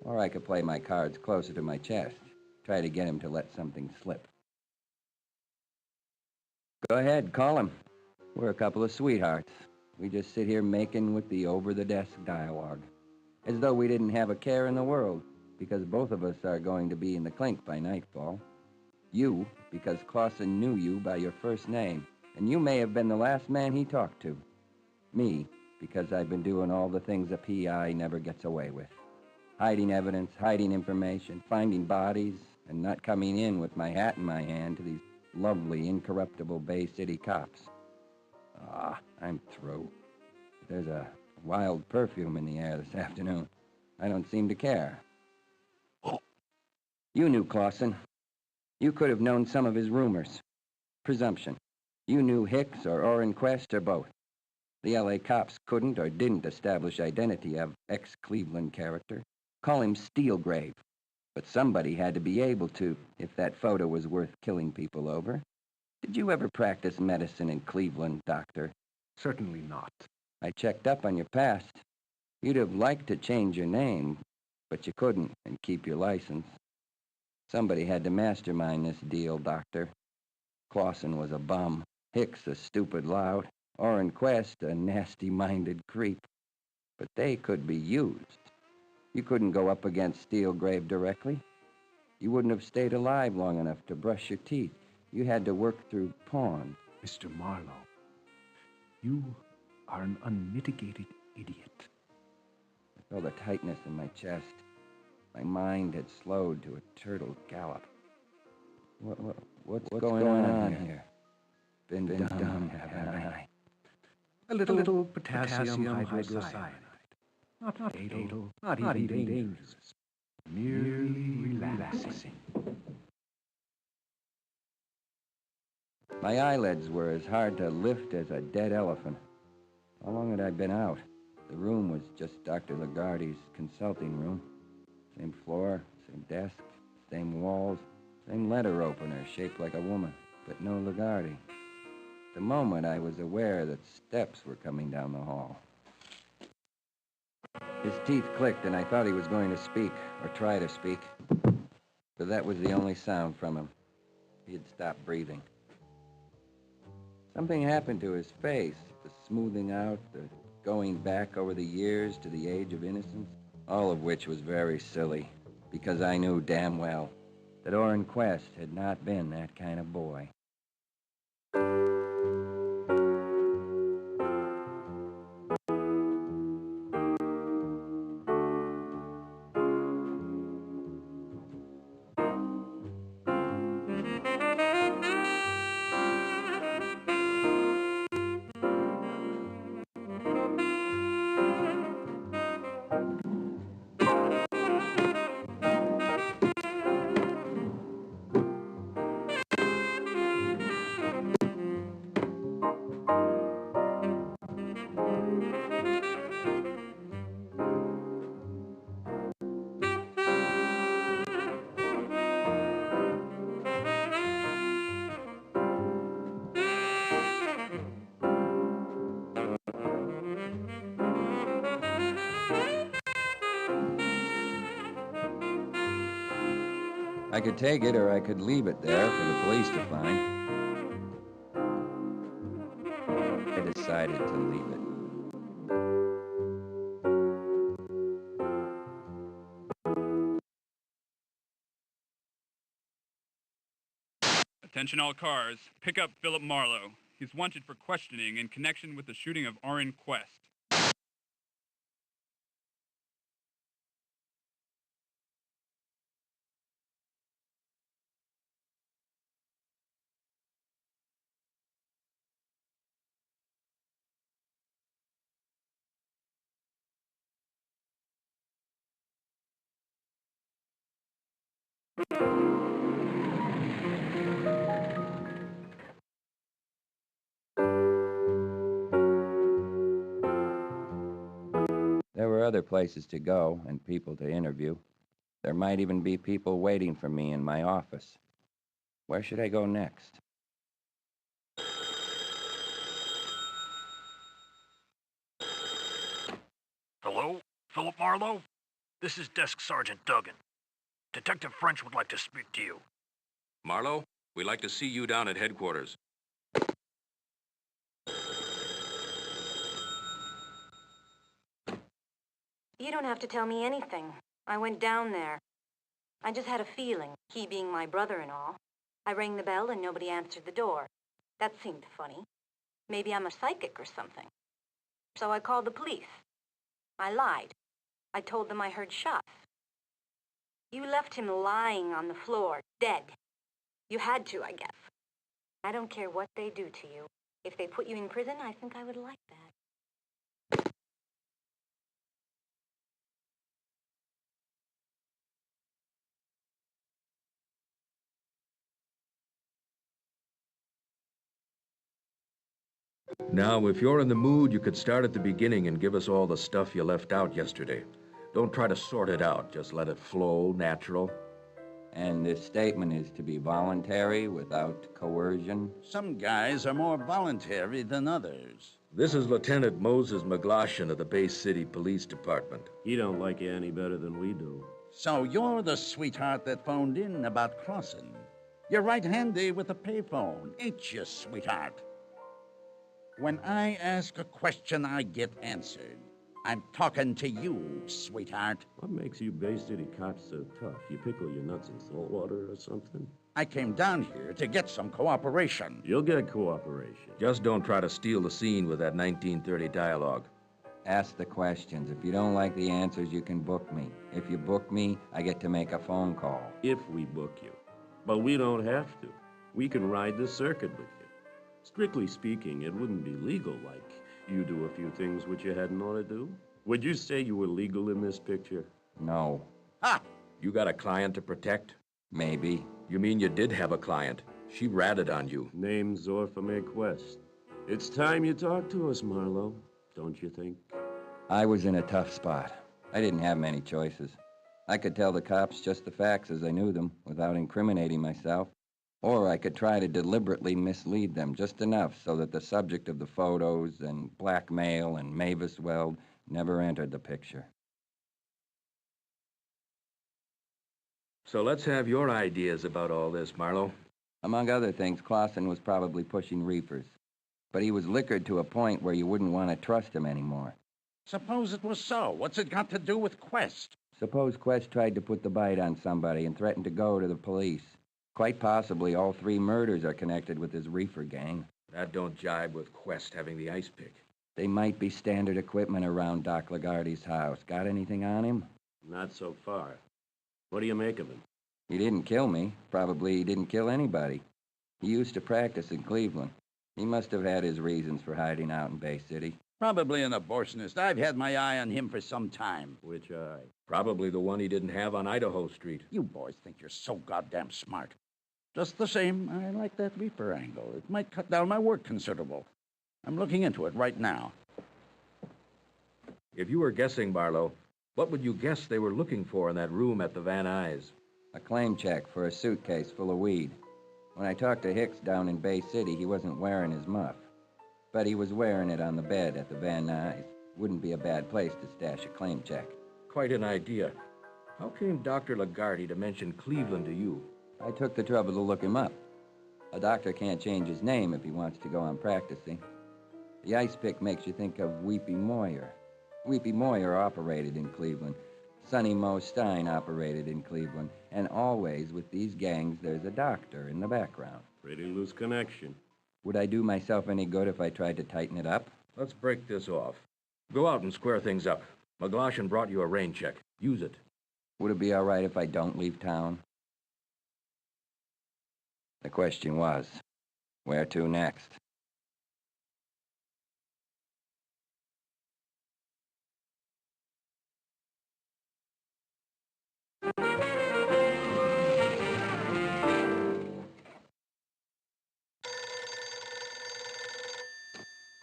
or I could play my cards closer to my chest, try to get him to let something slip. Go ahead, call him. We're a couple of sweethearts. We just sit here making with the over-the-desk dialogue. as though we didn't have a care in the world, because both of us are going to be in the clink by nightfall. You, because Clausen knew you by your first name, and you may have been the last man he talked to. Me, because I've been doing all the things a PI never gets away with. Hiding evidence, hiding information, finding bodies, and not coming in with my hat in my hand to these lovely, incorruptible Bay City cops. I'm through. There's a wild perfume in the air this afternoon. I don't seem to care. You knew Clausen. You could have known some of his rumors. Presumption. You knew Hicks or Orrin Quest or both. The L.A. cops couldn't or didn't establish identity of ex-Cleveland character. Call him Steelgrave. But somebody had to be able to, if that photo was worth killing people over. Did you ever practice medicine in Cleveland, Doctor? Certainly not. I checked up on your past. You'd have liked to change your name, but you couldn't and keep your license. Somebody had to mastermind this deal, Doctor. Clausen was a bum, Hicks a stupid lout, Orrin Quest a nasty-minded creep. But they could be used. You couldn't go up against Steelgrave directly. You wouldn't have stayed alive long enough to brush your teeth. You had to work through pawns. Mr. Marlowe, you are an unmitigated idiot. I felt a tightness in my chest. My mind had slowed to a turtle gallop. What's going on here? Been dumb, haven't I? A little potassium hydrocyanide. Not fatal, not even dangerous. Merely relaxing. My eyelids were as hard to lift as a dead elephant. How long had I been out? The room was just Dr. Lagarde's consulting room. Same floor, same desk, same walls, same letter opener shaped like a woman, but no Lagarde. The moment I was aware that steps were coming down the hall. His teeth clicked and I thought he was going to speak, or try to speak. But that was the only sound from him. He had stopped breathing. Something happened to his face, the smoothing out, the going back over the years to the age of innocence, all of which was very silly, because I knew damn well that Orrin Quest had not been that kind of boy. I could take it or I could leave it there for the police to find. I decided to leave it. Attention all cars. Pick up Philip Marlowe. He's wanted for questioning in connection with the shooting of Orrin Quest. There were other places to go and people to interview. There might even be people waiting for me in my office. Where should I go next? Hello? Philip Marlowe? This is Desk Sergeant Duggan. Detective French would like to speak to you. Marlowe, we'd like to see you down at headquarters. You don't have to tell me anything. I went down there. I just had a feeling, he being my brother and all. I rang the bell and nobody answered the door. That seemed funny. Maybe I'm a psychic or something. So I called the police. I lied. I told them I heard shots. You left him lying on the floor, dead. You had to, I guess. I don't care what they do to you. If they put you in prison, I think I would like that. Now, if you're in the mood, you could start at the beginning and give us all the stuff you left out yesterday. Don't try to sort it out. Just let it flow natural. And this statement is to be voluntary without coercion? Some guys are more voluntary than others. This is Lieutenant Moses McGloshin of the Bay City Police Department. He don't like you any better than we do. So you're the sweetheart that phoned in about crossing. You're right handy with a payphone, ain't you, sweetheart? When I ask a question, I get answered. I'm talking to you, sweetheart. What makes you Bay City cops so tough? You pickle your nuts in salt water or something? I came down here to get some cooperation. You'll get cooperation. Just don't try to steal the scene with that 1930 dialogue. Ask the questions. If you don't like the answers, you can book me. If you book me, I get to make a phone call. If we book you. But we don't have to. We can ride the circuit with you. Strictly speaking, it wouldn't be legal like you do a few things which you hadn't ought to do. Would you say you were legal in this picture? No. Ha! You got a client to protect? Maybe. You mean you did have a client? She ratted on you. Name's Zorfa Quest. It's time you talk to us, Marlowe, don't you think? I was in a tough spot. I didn't have many choices. I could tell the cops just the facts as I knew them, without incriminating myself. Or I could try to deliberately mislead them just enough so that the subject of the photos and blackmail and Mavis Weld never entered the picture. So let's have your ideas about all this, Marlowe. Among other things, Clausen was probably pushing reefers. But he was liquored to a point where you wouldn't want to trust him anymore. Suppose it was so. What's it got to do with Quest? Suppose Quest tried to put the bite on somebody and threatened to go to the police. Quite possibly all 3 murders are connected with his reefer gang. That don't jibe with Quest having the ice pick. They might be standard equipment around Doc Lagarde's house. Got anything on him? Not so far. What do you make of him? He didn't kill me. Probably he didn't kill anybody. He used to practice in Cleveland. He must have had his reasons for hiding out in Bay City. Probably an abortionist. I've had my eye on him for some time. Which eye? Probably the one he didn't have on Idaho Street. You boys think you're so goddamn smart. Just the same, I like that reaper angle. It might cut down my work considerable. I'm looking into it right now. If you were guessing, Marlowe, what would you guess they were looking for in that room at the Van Nuys? A claim check for a suitcase full of weed. When I talked to Hicks down in Bay City, he wasn't wearing his muff. But he was wearing it on the bed at the Van Nuys. Wouldn't be a bad place to stash a claim check. Quite an idea. How came Dr. Lagarde to mention Cleveland to you? I took the trouble to look him up. A doctor can't change his name if he wants to go on practicing. The ice pick makes you think of Weepy Moyer. Weepy Moyer operated in Cleveland. Sonny Mo Stein operated in Cleveland. And always with these gangs, there's a doctor in the background. Pretty loose connection. Would I do myself any good if I tried to tighten it up? Let's break this off. Go out and square things up. McGloshin brought you a rain check. Use it. Would it be all right if I don't leave town? The question was, where to next?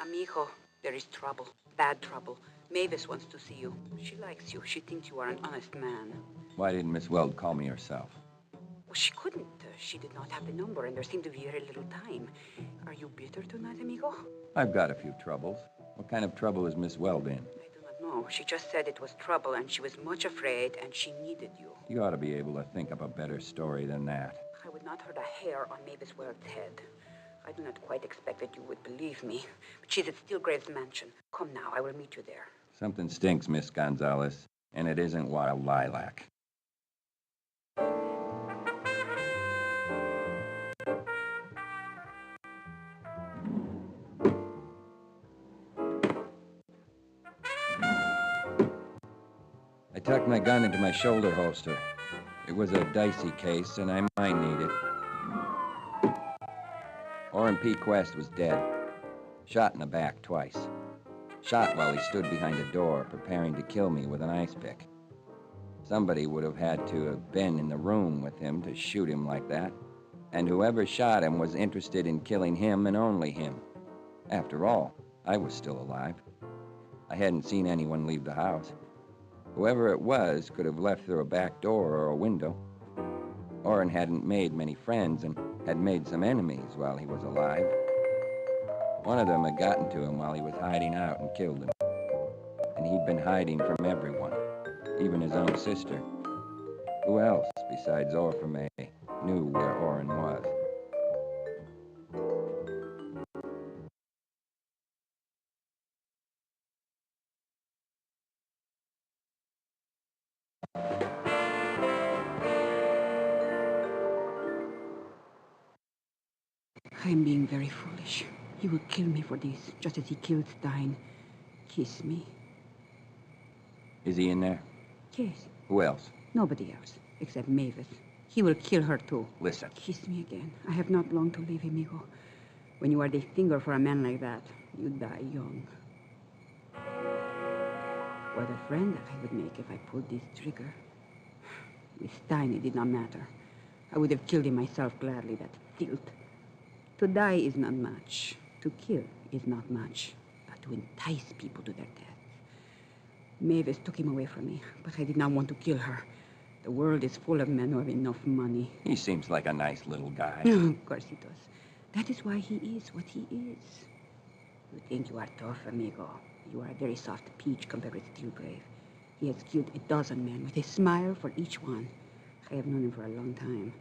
Amigo, there is trouble. Bad trouble. Mavis wants to see you. She likes you. She thinks you are an honest man. Why didn't Miss Weld call me herself? Well, she couldn't. She did not have the number, and there seemed to be very little time. Are you bitter tonight, amigo? I've got a few troubles. What kind of trouble is Miss Weld in? I do not know. She just said it was trouble, and she was much afraid, and she needed you. You ought to be able to think up a better story than that. I would not hurt a hair on Mavis Weld's head. I do not quite expect that you would believe me, but she's at Steelgrave's mansion. Come now, I will meet you there. Something stinks, Miss Gonzalez, and it isn't wild lilac. I tucked my gun into my shoulder holster. It was a dicey case, and I might need it. Orrin P. Quest was dead. Shot in the back twice. Shot while he stood behind a door, preparing to kill me with an ice pick. Somebody would have had to have been in the room with him to shoot him like that. And whoever shot him was interested in killing him and only him. After all, I was still alive. I hadn't seen anyone leave the house. Whoever it was could have left through a back door or a window. Orrin hadn't made many friends and had made some enemies while he was alive. One of them had gotten to him while he was hiding out and killed him. And he'd been hiding from everyone, even his own sister. Who else, besides Orphan, knew where Orrin was? I am being very foolish. He will kill me for this, just as he killed Stein. Kiss me. Is he in there? Yes. Who else? Nobody else, except Mavis. He will kill her, too. Listen. Kiss me again. I have not long to live, amigo. When you are the finger for a man like that, you die young. What a friend that I would make if I pulled this trigger. With Stein, it did not matter. I would have killed him myself gladly, that filth. To die is not much. To kill is not much. But to entice people to their death. Mavis took him away from me, but I did not want to kill her. The world is full of men who have enough money. He seems like a nice little guy. Of course he does. That is why he is what he is. You think you are tough, amigo. You are a very soft peach compared with Steelgrave. He has killed 12 men with a smile for each one. I have known him for a long time.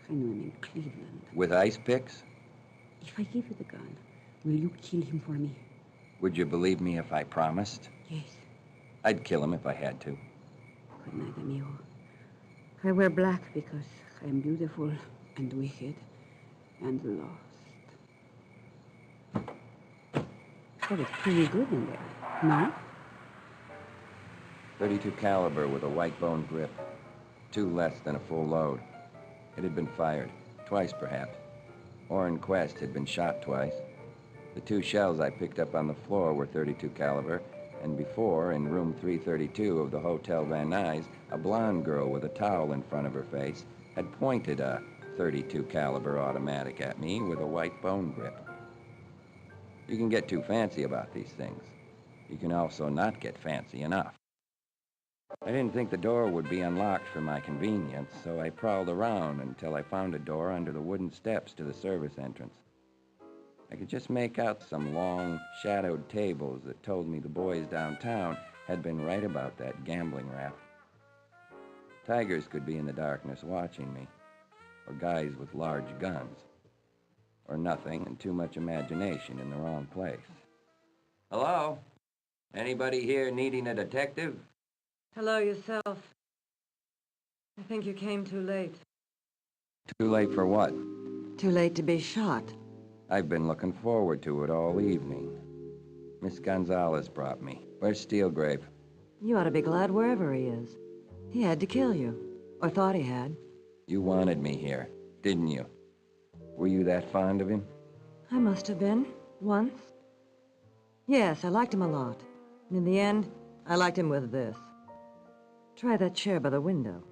I knew him in Cleveland. With ice picks? If I give you the gun, will you kill him for me? Would you believe me if I promised? Yes. I'd kill him if I had to. Good night, amigo. I wear black because I am beautiful and wicked and lost. That is pretty good in there, no? .32 caliber with a white bone grip. 2 less than a full load. It had been fired. Twice, perhaps. Orrin Quest had been shot twice. The 2 shells I picked up on the floor were .32 caliber, and before, in room 332 of the Hotel Van Nuys, a blonde girl with a towel in front of her face had pointed a .32 caliber automatic at me with a white bone grip. You can get too fancy about these things. You can also not get fancy enough. I didn't think the door would be unlocked for my convenience, so I prowled around until I found a door under the wooden steps to the service entrance. I could just make out some long, shadowed tables that told me the boys downtown had been right about that gambling rap. Tigers could be in the darkness watching me, or guys with large guns, or nothing and too much imagination in the wrong place. Hello? Anybody here needing a detective? Hello yourself. I think you came too late. Too late for what? Too late to be shot. I've been looking forward to it all evening. Miss Gonzalez brought me. Where's Steelgrave? You ought to be glad wherever he is. He had to kill you. Or thought he had. You wanted me here, didn't you? Were you that fond of him? I must have been. Once. Yes, I liked him a lot. And in the end, I liked him with this. Try that chair by the window.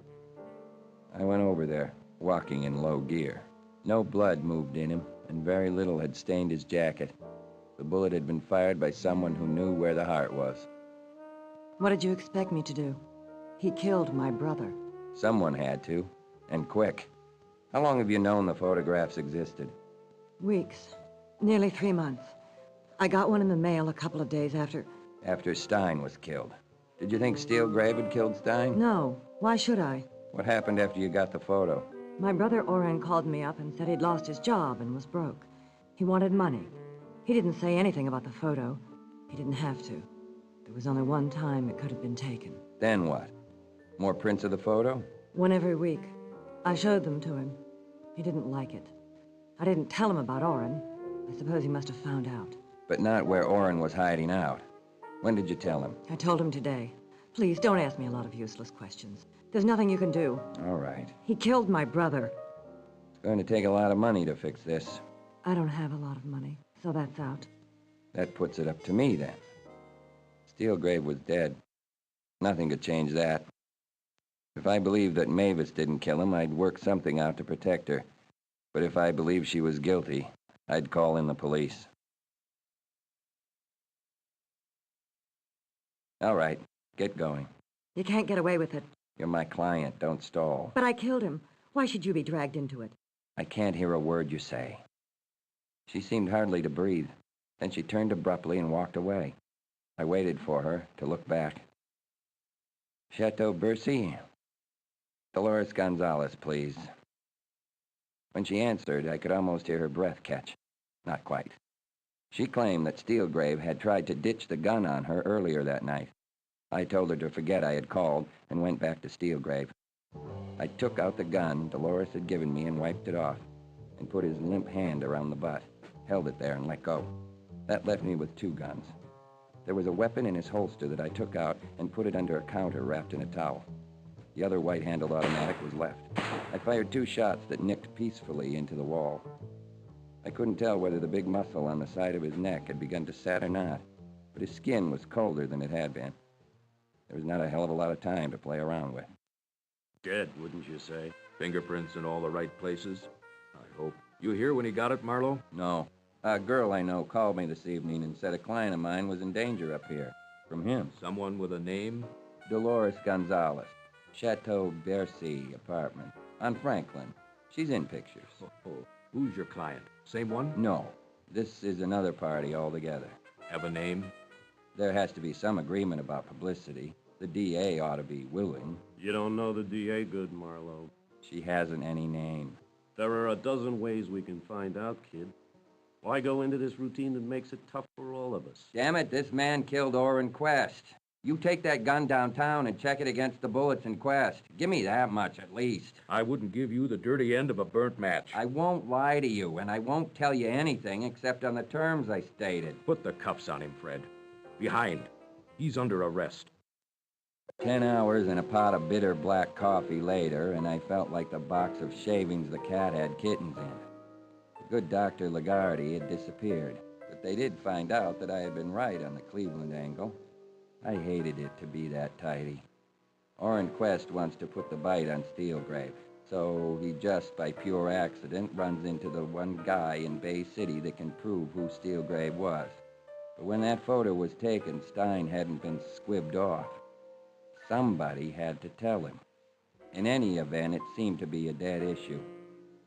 I went over there, walking in low gear. No blood moved in him, and very little had stained his jacket. The bullet had been fired by someone who knew where the heart was. What did you expect me to do? He killed my brother. Someone had to, and quick. How long have you known the photographs existed? Weeks. Nearly 3 months. I got one in the mail a couple of days after... After Stein was killed. Did you think Steelgrave had killed Stein? No. Why should I? What happened after you got the photo? My brother Orrin called me up and said he'd lost his job and was broke. He wanted money. He didn't say anything about the photo. He didn't have to. There was only one time it could have been taken. Then what? More prints of the photo? One every week. I showed them to him. He didn't like it. I didn't tell him about Orrin. I suppose he must have found out. But not where Orrin was hiding out. When did you tell him? I told him today. Please, don't ask me a lot of useless questions. There's nothing you can do. All right. He killed my brother. It's going to take a lot of money to fix this. I don't have a lot of money, so that's out. That puts it up to me, then. Steelgrave was dead. Nothing could change that. If I believed that Mavis didn't kill him, I'd work something out to protect her. But if I believed she was guilty, I'd call in the police. All right, get going. You can't get away with it. You're my client, don't stall. But I killed him. Why should you be dragged into it? I can't hear a word you say. She seemed hardly to breathe. Then she turned abruptly and walked away. I waited for her to look back. Chateau Bercy? Dolores Gonzalez, please. When she answered, I could almost hear her breath catch. Not quite. She claimed that Steelgrave had tried to ditch the gun on her earlier that night. I told her to forget I had called and went back to Steelgrave. I took out the gun Dolores had given me and wiped it off, and put his limp hand around the butt, held it there and let go. That left me with two guns. There was a weapon in his holster that I took out and put it under a counter wrapped in a towel. The other white-handled automatic was left. I fired two shots that nicked peacefully into the wall. I couldn't tell whether the big muscle on the side of his neck had begun to set or not, but his skin was colder than it had been. There was not a hell of a lot of time to play around with. Dead, wouldn't you say? Fingerprints in all the right places? I hope. You here when he got it, Marlowe? No. A girl I know called me this evening and said a client of mine was in danger up here. From him. Someone with a name? Dolores Gonzalez. Chateau Bercy apartment. On Franklin. She's in pictures. Oh. Who's your client? Same one? No. This is another party altogether. Have a name? There has to be some agreement about publicity. The DA ought to be willing. You don't know the DA good, Marlowe. She hasn't any name. There are a dozen ways we can find out, kid. Why go into this routine that makes it tough for all of us? Damn it, this man killed Orrin Quest. You take that gun downtown and check it against the bullets in Quest. Give me that much, at least. I wouldn't give you the dirty end of a burnt match. I won't lie to you, and I won't tell you anything except on the terms I stated. Put the cuffs on him, Fred. Behind. He's under arrest. 10 hours and a pot of bitter black coffee later, and I felt like the box of shavings the cat had kittens in. The good Dr. Lagarde had disappeared, but they did find out that I had been right on the Cleveland angle. I hated it to be that tidy. Orrin Quest wants to put the bite on Steelgrave, so he just by pure accident runs into the one guy in Bay City that can prove who Steelgrave was. But when that photo was taken, Stein hadn't been squibbed off. Somebody had to tell him. In any event, it seemed to be a dead issue.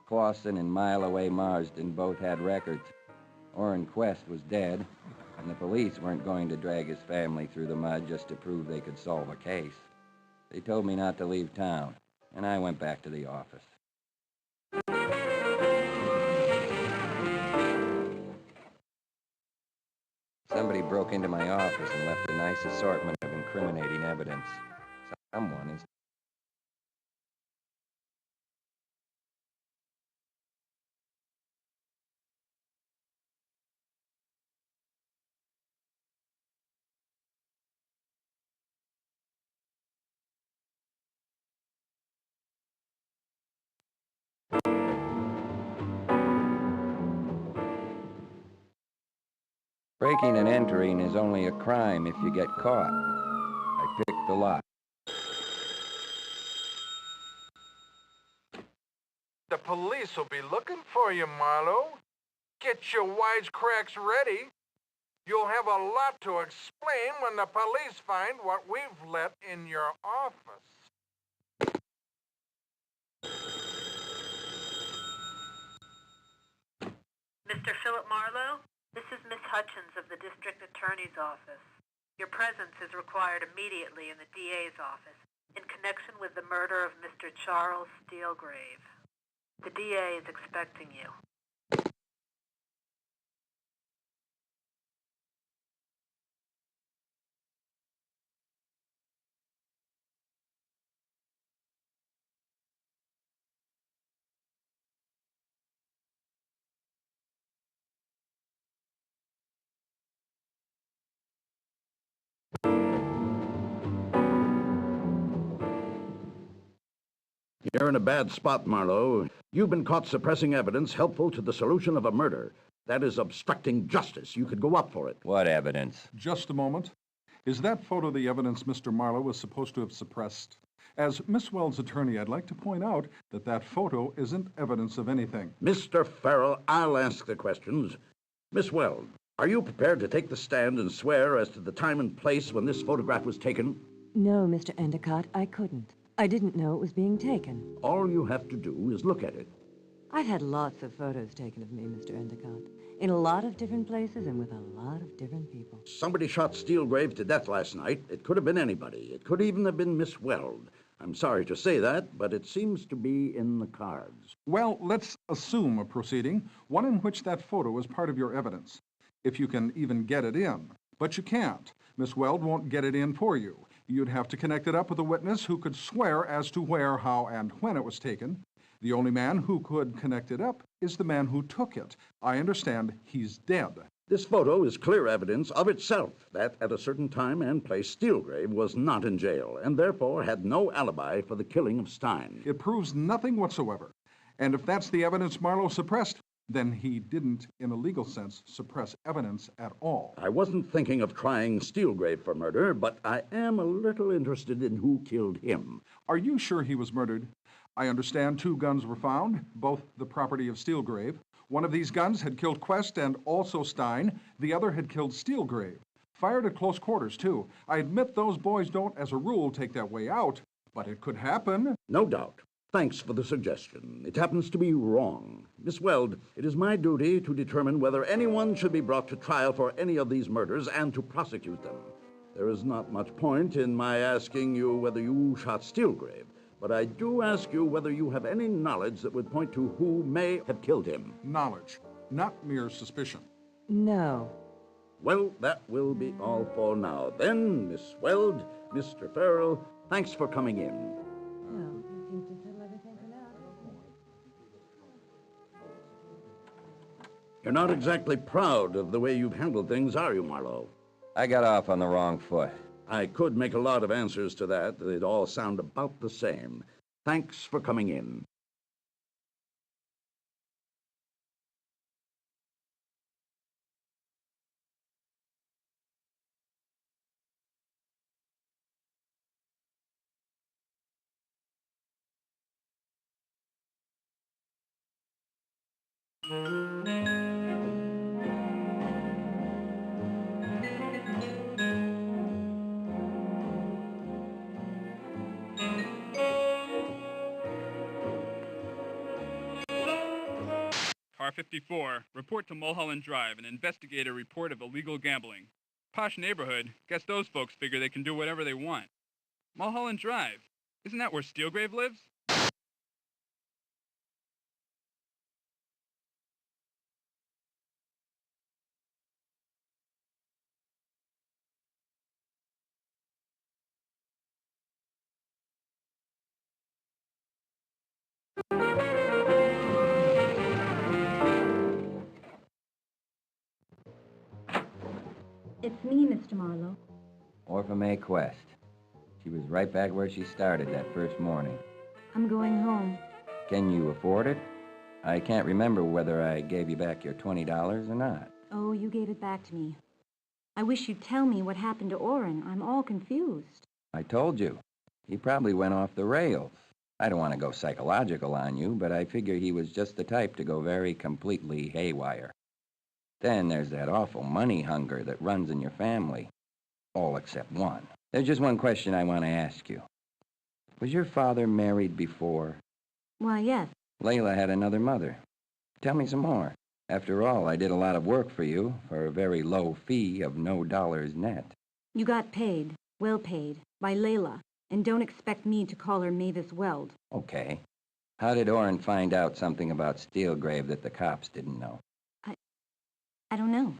Clausen and Mile Away Marsden both had records. Orrin Quest was dead, and the police weren't going to drag his family through the mud just to prove they could solve a case. They told me not to leave town, and I went back to the office. Somebody broke into my office and left a nice assortment of incriminating evidence. Someone is... Breaking and entering is only a crime if you get caught. I picked the lock. The police will be looking for you, Marlowe. Get your wisecracks ready. You'll have a lot to explain when the police find what we've let in your office. Mr. Philip Marlowe, this is Miss Hutchins of the District Attorney's Office. Your presence is required immediately in the DA's office in connection with the murder of Mr. Charles Steelgrave. The DA is expecting you. You're in a bad spot, Marlowe. You've been caught suppressing evidence helpful to the solution of a murder. That is obstructing justice. You could go up for it. What evidence? Just a moment. Is that photo the evidence Mr. Marlowe was supposed to have suppressed? As Miss Weld's attorney, I'd like to point out that that photo isn't evidence of anything. Mr. Farrell, I'll ask the questions. Miss Weld, are you prepared to take the stand and swear as to the time and place when this photograph was taken? No, Mr. Endicott, I couldn't. I didn't know it was being taken. All you have to do is look at it. I've had lots of photos taken of me, Mr. Endicott, in a lot of different places and with a lot of different people. Somebody shot Steelgrave to death last night. It could have been anybody. It could even have been Miss Weld. I'm sorry to say that, but it seems to be in the cards. Well, let's assume a proceeding, one in which that photo is part of your evidence, if you can even get it in. But you can't. Miss Weld won't get it in for you. You'd have to connect it up with a witness who could swear as to where, how, and when it was taken. The only man who could connect it up is the man who took it. I understand he's dead. This photo is clear evidence of itself that at a certain time and place Steelgrave was not in jail and therefore had no alibi for the killing of Stein. It proves nothing whatsoever. And if that's the evidence Marlowe suppressed, then he didn't, in a legal sense, suppress evidence at all. I wasn't thinking of trying Steelgrave for murder, but I am a little interested in who killed him. Are you sure he was murdered? I understand 2 guns were found, both the property of Steelgrave. One of these guns had killed Quest and also Stein. The other had killed Steelgrave. Fired at close quarters, too. I admit those boys don't, as a rule, take that way out, but it could happen. No doubt. Thanks for the suggestion. It happens to be wrong. Miss Weld, it is my duty to determine whether anyone should be brought to trial for any of these murders and to prosecute them. There is not much point in my asking you whether you shot Steelgrave, but I do ask you whether you have any knowledge that would point to who may have killed him. Knowledge, not mere suspicion. No. Well, that will be all for now. Then, Miss Weld, Mr. Farrell, thanks for coming in. Well, that seems to settle everything for now. You're not exactly proud of the way you've handled things, are you, Marlowe? I got off on the wrong foot. I could make a lot of answers to that. They'd all sound about the same. Thanks for coming in. Car 54, report to Mulholland Drive, an investigator report of illegal gambling. Posh neighborhood, guess those folks figure they can do whatever they want. Mulholland Drive, isn't that where Steelgrave lives? It's me, Mr. Marlowe. Orpha Mae Quest. She was right back where she started that first morning. I'm going home. Can you afford it? I can't remember whether I gave you back your $20 or not. Oh, you gave it back to me. I wish you'd tell me what happened to Orrin. I'm all confused. I told you. He probably went off the rails. I don't want to go psychological on you, but I figure he was just the type to go very completely haywire. Then there's that awful money hunger that runs in your family. All except one. There's just one question I want to ask you. Was your father married before? Why, yes. Layla had another mother. Tell me some more. After all, I did a lot of work for you for a very low fee of no dollars net. You got paid, well paid, by Layla, and don't expect me to call her Mavis Weld. Okay. How did Orrin find out something about Steelgrave that the cops didn't know? I don't know.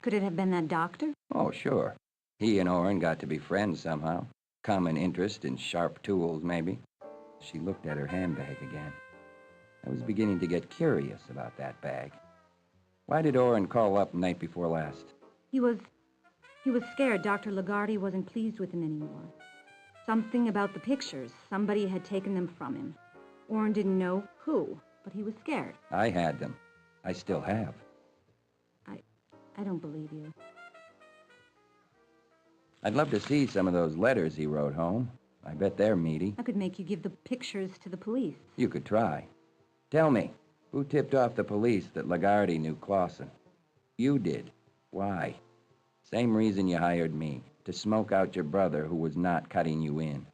Could it have been that doctor? Oh, sure. He and Orrin got to be friends somehow. Common interest in sharp tools, maybe. She looked at her handbag again. I was beginning to get curious about that bag. Why did Orrin call up night before last? He was scared Dr. Lagarde wasn't pleased with him anymore. Something about the pictures. Somebody had taken them from him. Orrin didn't know who, but he was scared. I had them. I still have. I don't believe you. I'd love to see some of those letters he wrote home. I bet they're meaty. I could make you give the pictures to the police. You could try. Tell me, who tipped off the police that Lagarde knew Clausen? You did. Why? Same reason you hired me, to smoke out your brother who was not cutting you in.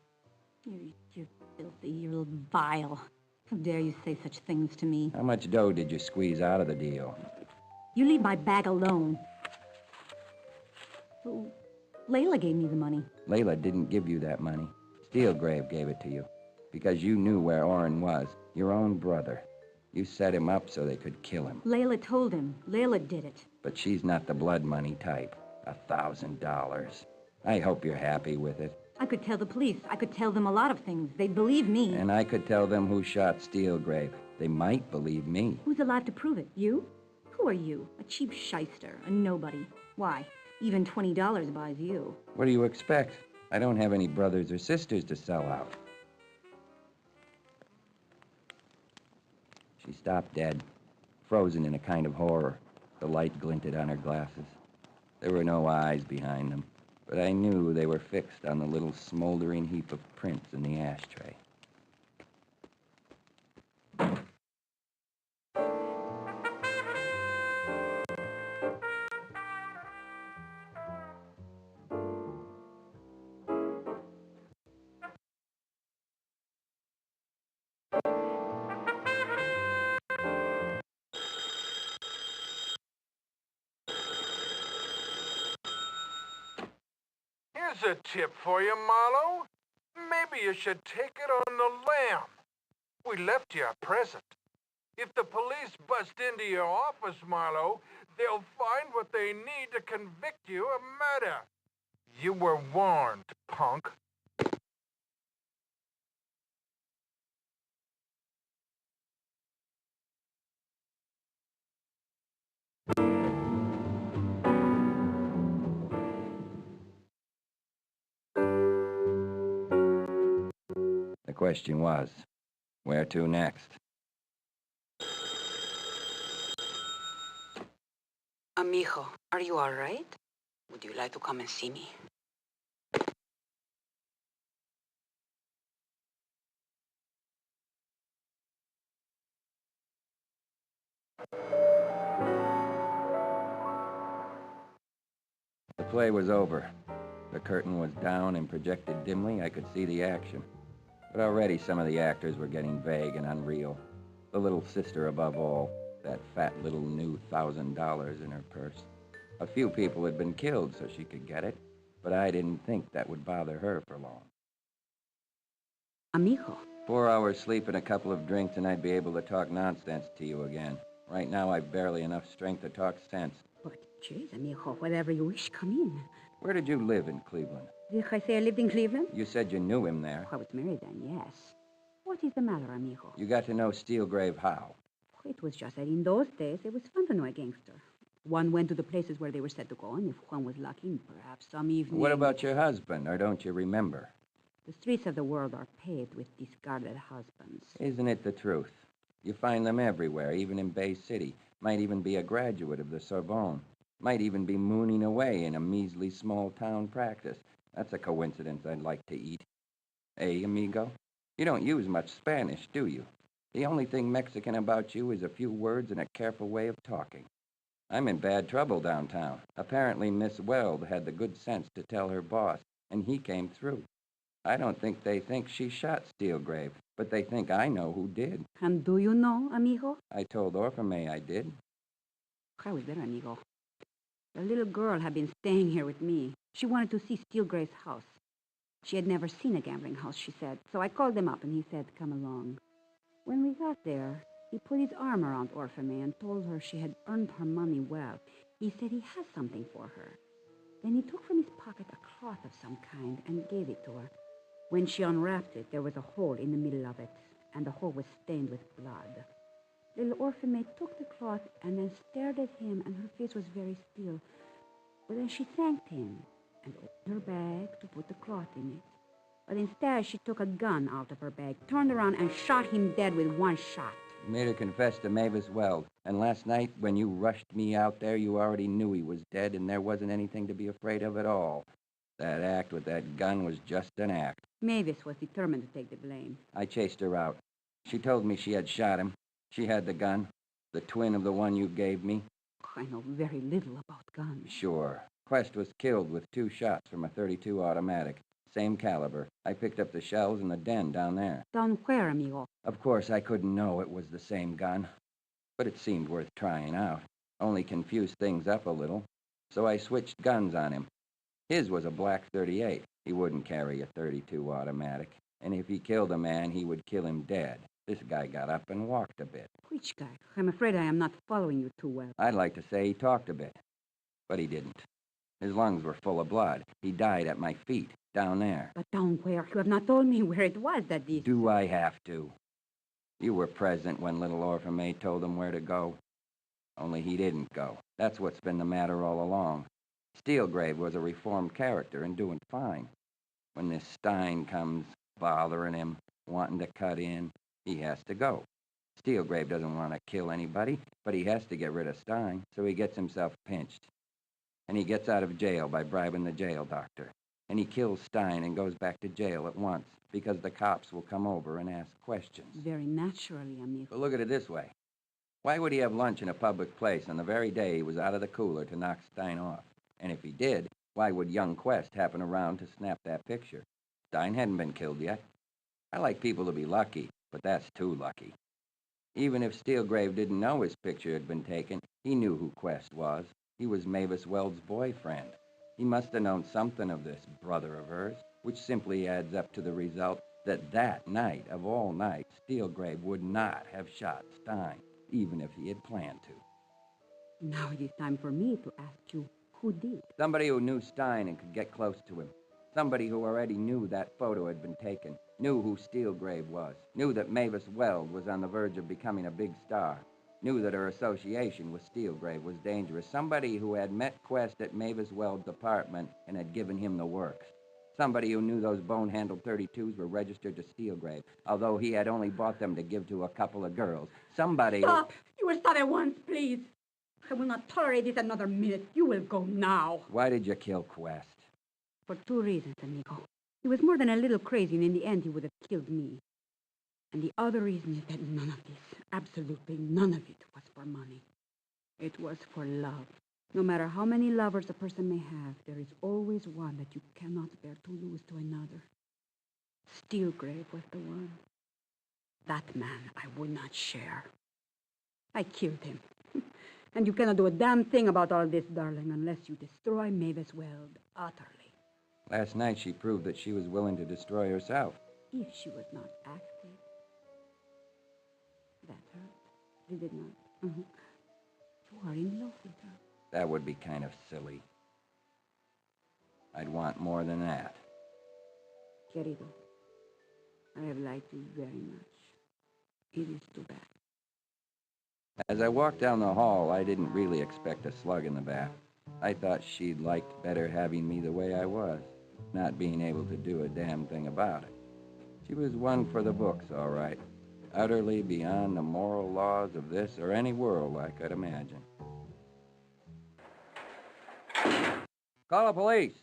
You're filthy. You're vile. How dare you say such things to me? How much dough did you squeeze out of the deal? You leave my bag alone. Oh, Layla gave me the money. Layla didn't give you that money. Steelgrave gave it to you. Because you knew where Orrin was. Your own brother. You set him up so they could kill him. Layla told him. Layla did it. But she's not the blood money type. $1,000. I hope you're happy with it. I could tell the police. I could tell them a lot of things. They'd believe me. And I could tell them who shot Steelgrave. They might believe me. Who's alive to prove it? You? Who are you? A cheap shyster. A nobody. Why? Even $20 buys you. What do you expect? I don't have any brothers or sisters to sell out. She stopped dead, frozen in a kind of horror. The light glinted on her glasses. There were no eyes behind them, but I knew they were fixed on the little smoldering heap of prints in the ashtray. Here's a tip for you, Marlowe. Maybe you should take it on the lam. We left you a present. If the police bust into your office, Marlowe, they'll find what they need to convict you of murder. You were warned, punk. The question was, where to next? Amigo, are you all right? Would you like to come and see me? The play was over. The curtain was down and projected dimly. I could see the action. But already some of the actors were getting vague and unreal. The little sister above all, that fat little new $1,000 in her purse. A few people had been killed so she could get it, but I didn't think that would bother her for long. Amigo. 4 hours sleep and a couple of drinks and I'd be able to talk nonsense to you again. Right now I've barely enough strength to talk sense. But, jeez, amigo, whatever you wish, come in. Where did you live in Cleveland? Did I say I lived in Cleveland? You said you knew him there. I was married then, yes. What is the matter, amigo? You got to know Steelgrave how? It was just that in those days, it was fun to know a gangster. One went to the places where they were said to go, and if one was lucky, perhaps some evening... What about your husband, or don't you remember? The streets of the world are paved with discarded husbands. Isn't it the truth? You find them everywhere, even in Bay City. Might even be a graduate of the Sorbonne. Might even be mooning away in a measly small-town practice. That's a coincidence I'd like to eat. Hey, amigo? You don't use much Spanish, do you? The only thing Mexican about you is a few words and a careful way of talking. I'm in bad trouble downtown. Apparently Miss Weld had the good sense to tell her boss, and he came through. I don't think they think she shot Steelgrave, but they think I know who did. And do you know, amigo? I told Orphamay I did. I was there, amigo. The little girl had been staying here with me. She wanted to see Steelgrave's house. She had never seen a gambling house, she said. So I called him up and he said, come along. When we got there, he put his arm around Orphamay and told her she had earned her money well. He said he has something for her. Then he took from his pocket a cloth of some kind and gave it to her. When she unwrapped it, there was a hole in the middle of it, and the hole was stained with blood. Little Orphamay took the cloth and then stared at him, and her face was very still. But then she thanked him and opened her bag to put the cloth in it. But instead, she took a gun out of her bag, turned around, and shot him dead with one shot. You made her confess to Mavis Weld. And last night, when you rushed me out there, you already knew he was dead, and there wasn't anything to be afraid of at all. That act with that gun was just an act. Mavis was determined to take the blame. I chased her out. She told me she had shot him. She had the gun, the twin of the one you gave me. I know very little about guns. Sure. Quest was killed with 2 shots from a .32 automatic. Same caliber. I picked up the shells in the den down there. Down where, amigo? Of course, I couldn't know it was the same gun. But it seemed worth trying out. Only confused things up a little. So I switched guns on him. His was a black .38. He wouldn't carry a .32 automatic. And if he killed a man, he would kill him dead. This guy got up and walked a bit. Which guy? I'm afraid I am not following you too well. I'd like to say he talked a bit. But he didn't. His lungs were full of blood. He died at my feet, down there. But down where? You have not told me where it was that this... Do I have to? You were present when little orphan maid told him where to go. Only he didn't go. That's what's been the matter all along. Steelgrave was a reformed character and doing fine. When this Stein comes bothering him, wanting to cut in, he has to go. Steelgrave doesn't want to kill anybody, but he has to get rid of Stein, so he gets himself pinched. And he gets out of jail by bribing the jail doctor. And he kills Stein and goes back to jail at once, because the cops will come over and ask questions. Very naturally, amigo. But look at it this way. Why would he have lunch in a public place on the very day he was out of the cooler to knock Stein off? And if he did, why would young Quest happen around to snap that picture? Stein hadn't been killed yet. I like people to be lucky, but that's too lucky. Even if Steelgrave didn't know his picture had been taken, he knew who Quest was. He was Mavis Weld's boyfriend. He must have known something of this brother of hers, which simply adds up to the result that night of all nights, Steelgrave would not have shot Stein, even if he had planned to. Now it is time for me to ask you, who did? Somebody who knew Stein and could get close to him. Somebody who already knew that photo had been taken, knew who Steelgrave was, knew that Mavis Weld was on the verge of becoming a big star, knew that her association with Steelgrave was dangerous. Somebody who had met Quest at Mavis Weld's apartment and had given him the works. Somebody who knew those bone-handled .32s were registered to Steelgrave, although he had only bought them to give to a couple of girls. Somebody Stop! You will stop at once, please. I will not tolerate this another minute. You will go now. Why did you kill Quest? For 2 reasons, amigo. He was more than a little crazy, and in the end he would have killed me. And the other reason is that none of this, absolutely none of it, was for money. It was for love. No matter how many lovers a person may have, there is always one that you cannot bear to lose to another. Steelgrave was the one. That man I would not share. I killed him. And you cannot do a damn thing about all this, darling, unless you destroy Mavis Weld utterly. Last night she proved that she was willing to destroy herself. If she was not active. That hurt. Did it not? You are in love with her. That would be kind of silly. I'd want more than that. Querido, I have lied to you very much. It is too bad. As I walked down the hall, I didn't really expect a slug in the bath. I thought she'd liked better having me the way I was, not being able to do a damn thing about it. She was one for the books, all right. Utterly beyond the moral laws of this or any world I could imagine. Call the police!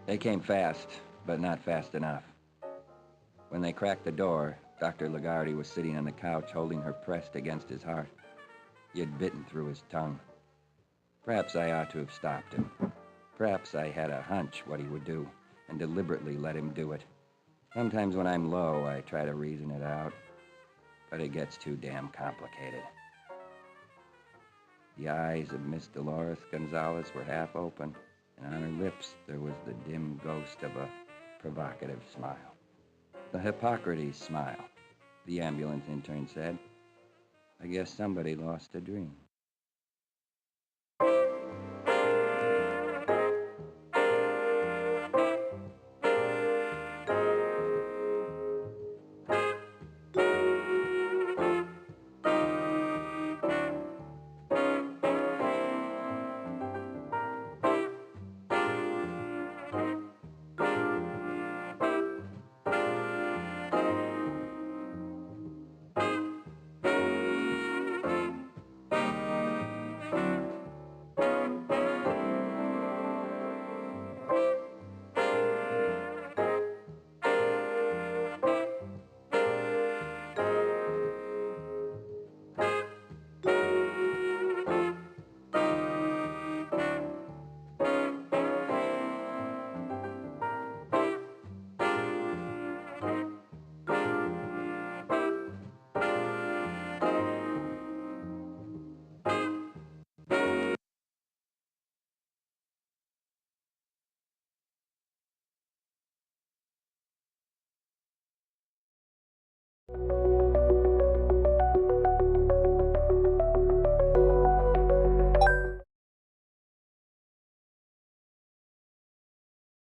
They came fast, but not fast enough. When they cracked the door, Dr. Lagarde was sitting on the couch holding her pressed against his heart. He had bitten through his tongue. Perhaps I ought to have stopped him. Perhaps I had a hunch what he would do, and deliberately let him do it. Sometimes when I'm low, I try to reason it out, but it gets too damn complicated. The eyes of Miss Dolores Gonzalez were half open, and on her lips there was the dim ghost of a provocative smile. The Hippocrates smile, the ambulance intern said. I guess somebody lost a dream. you.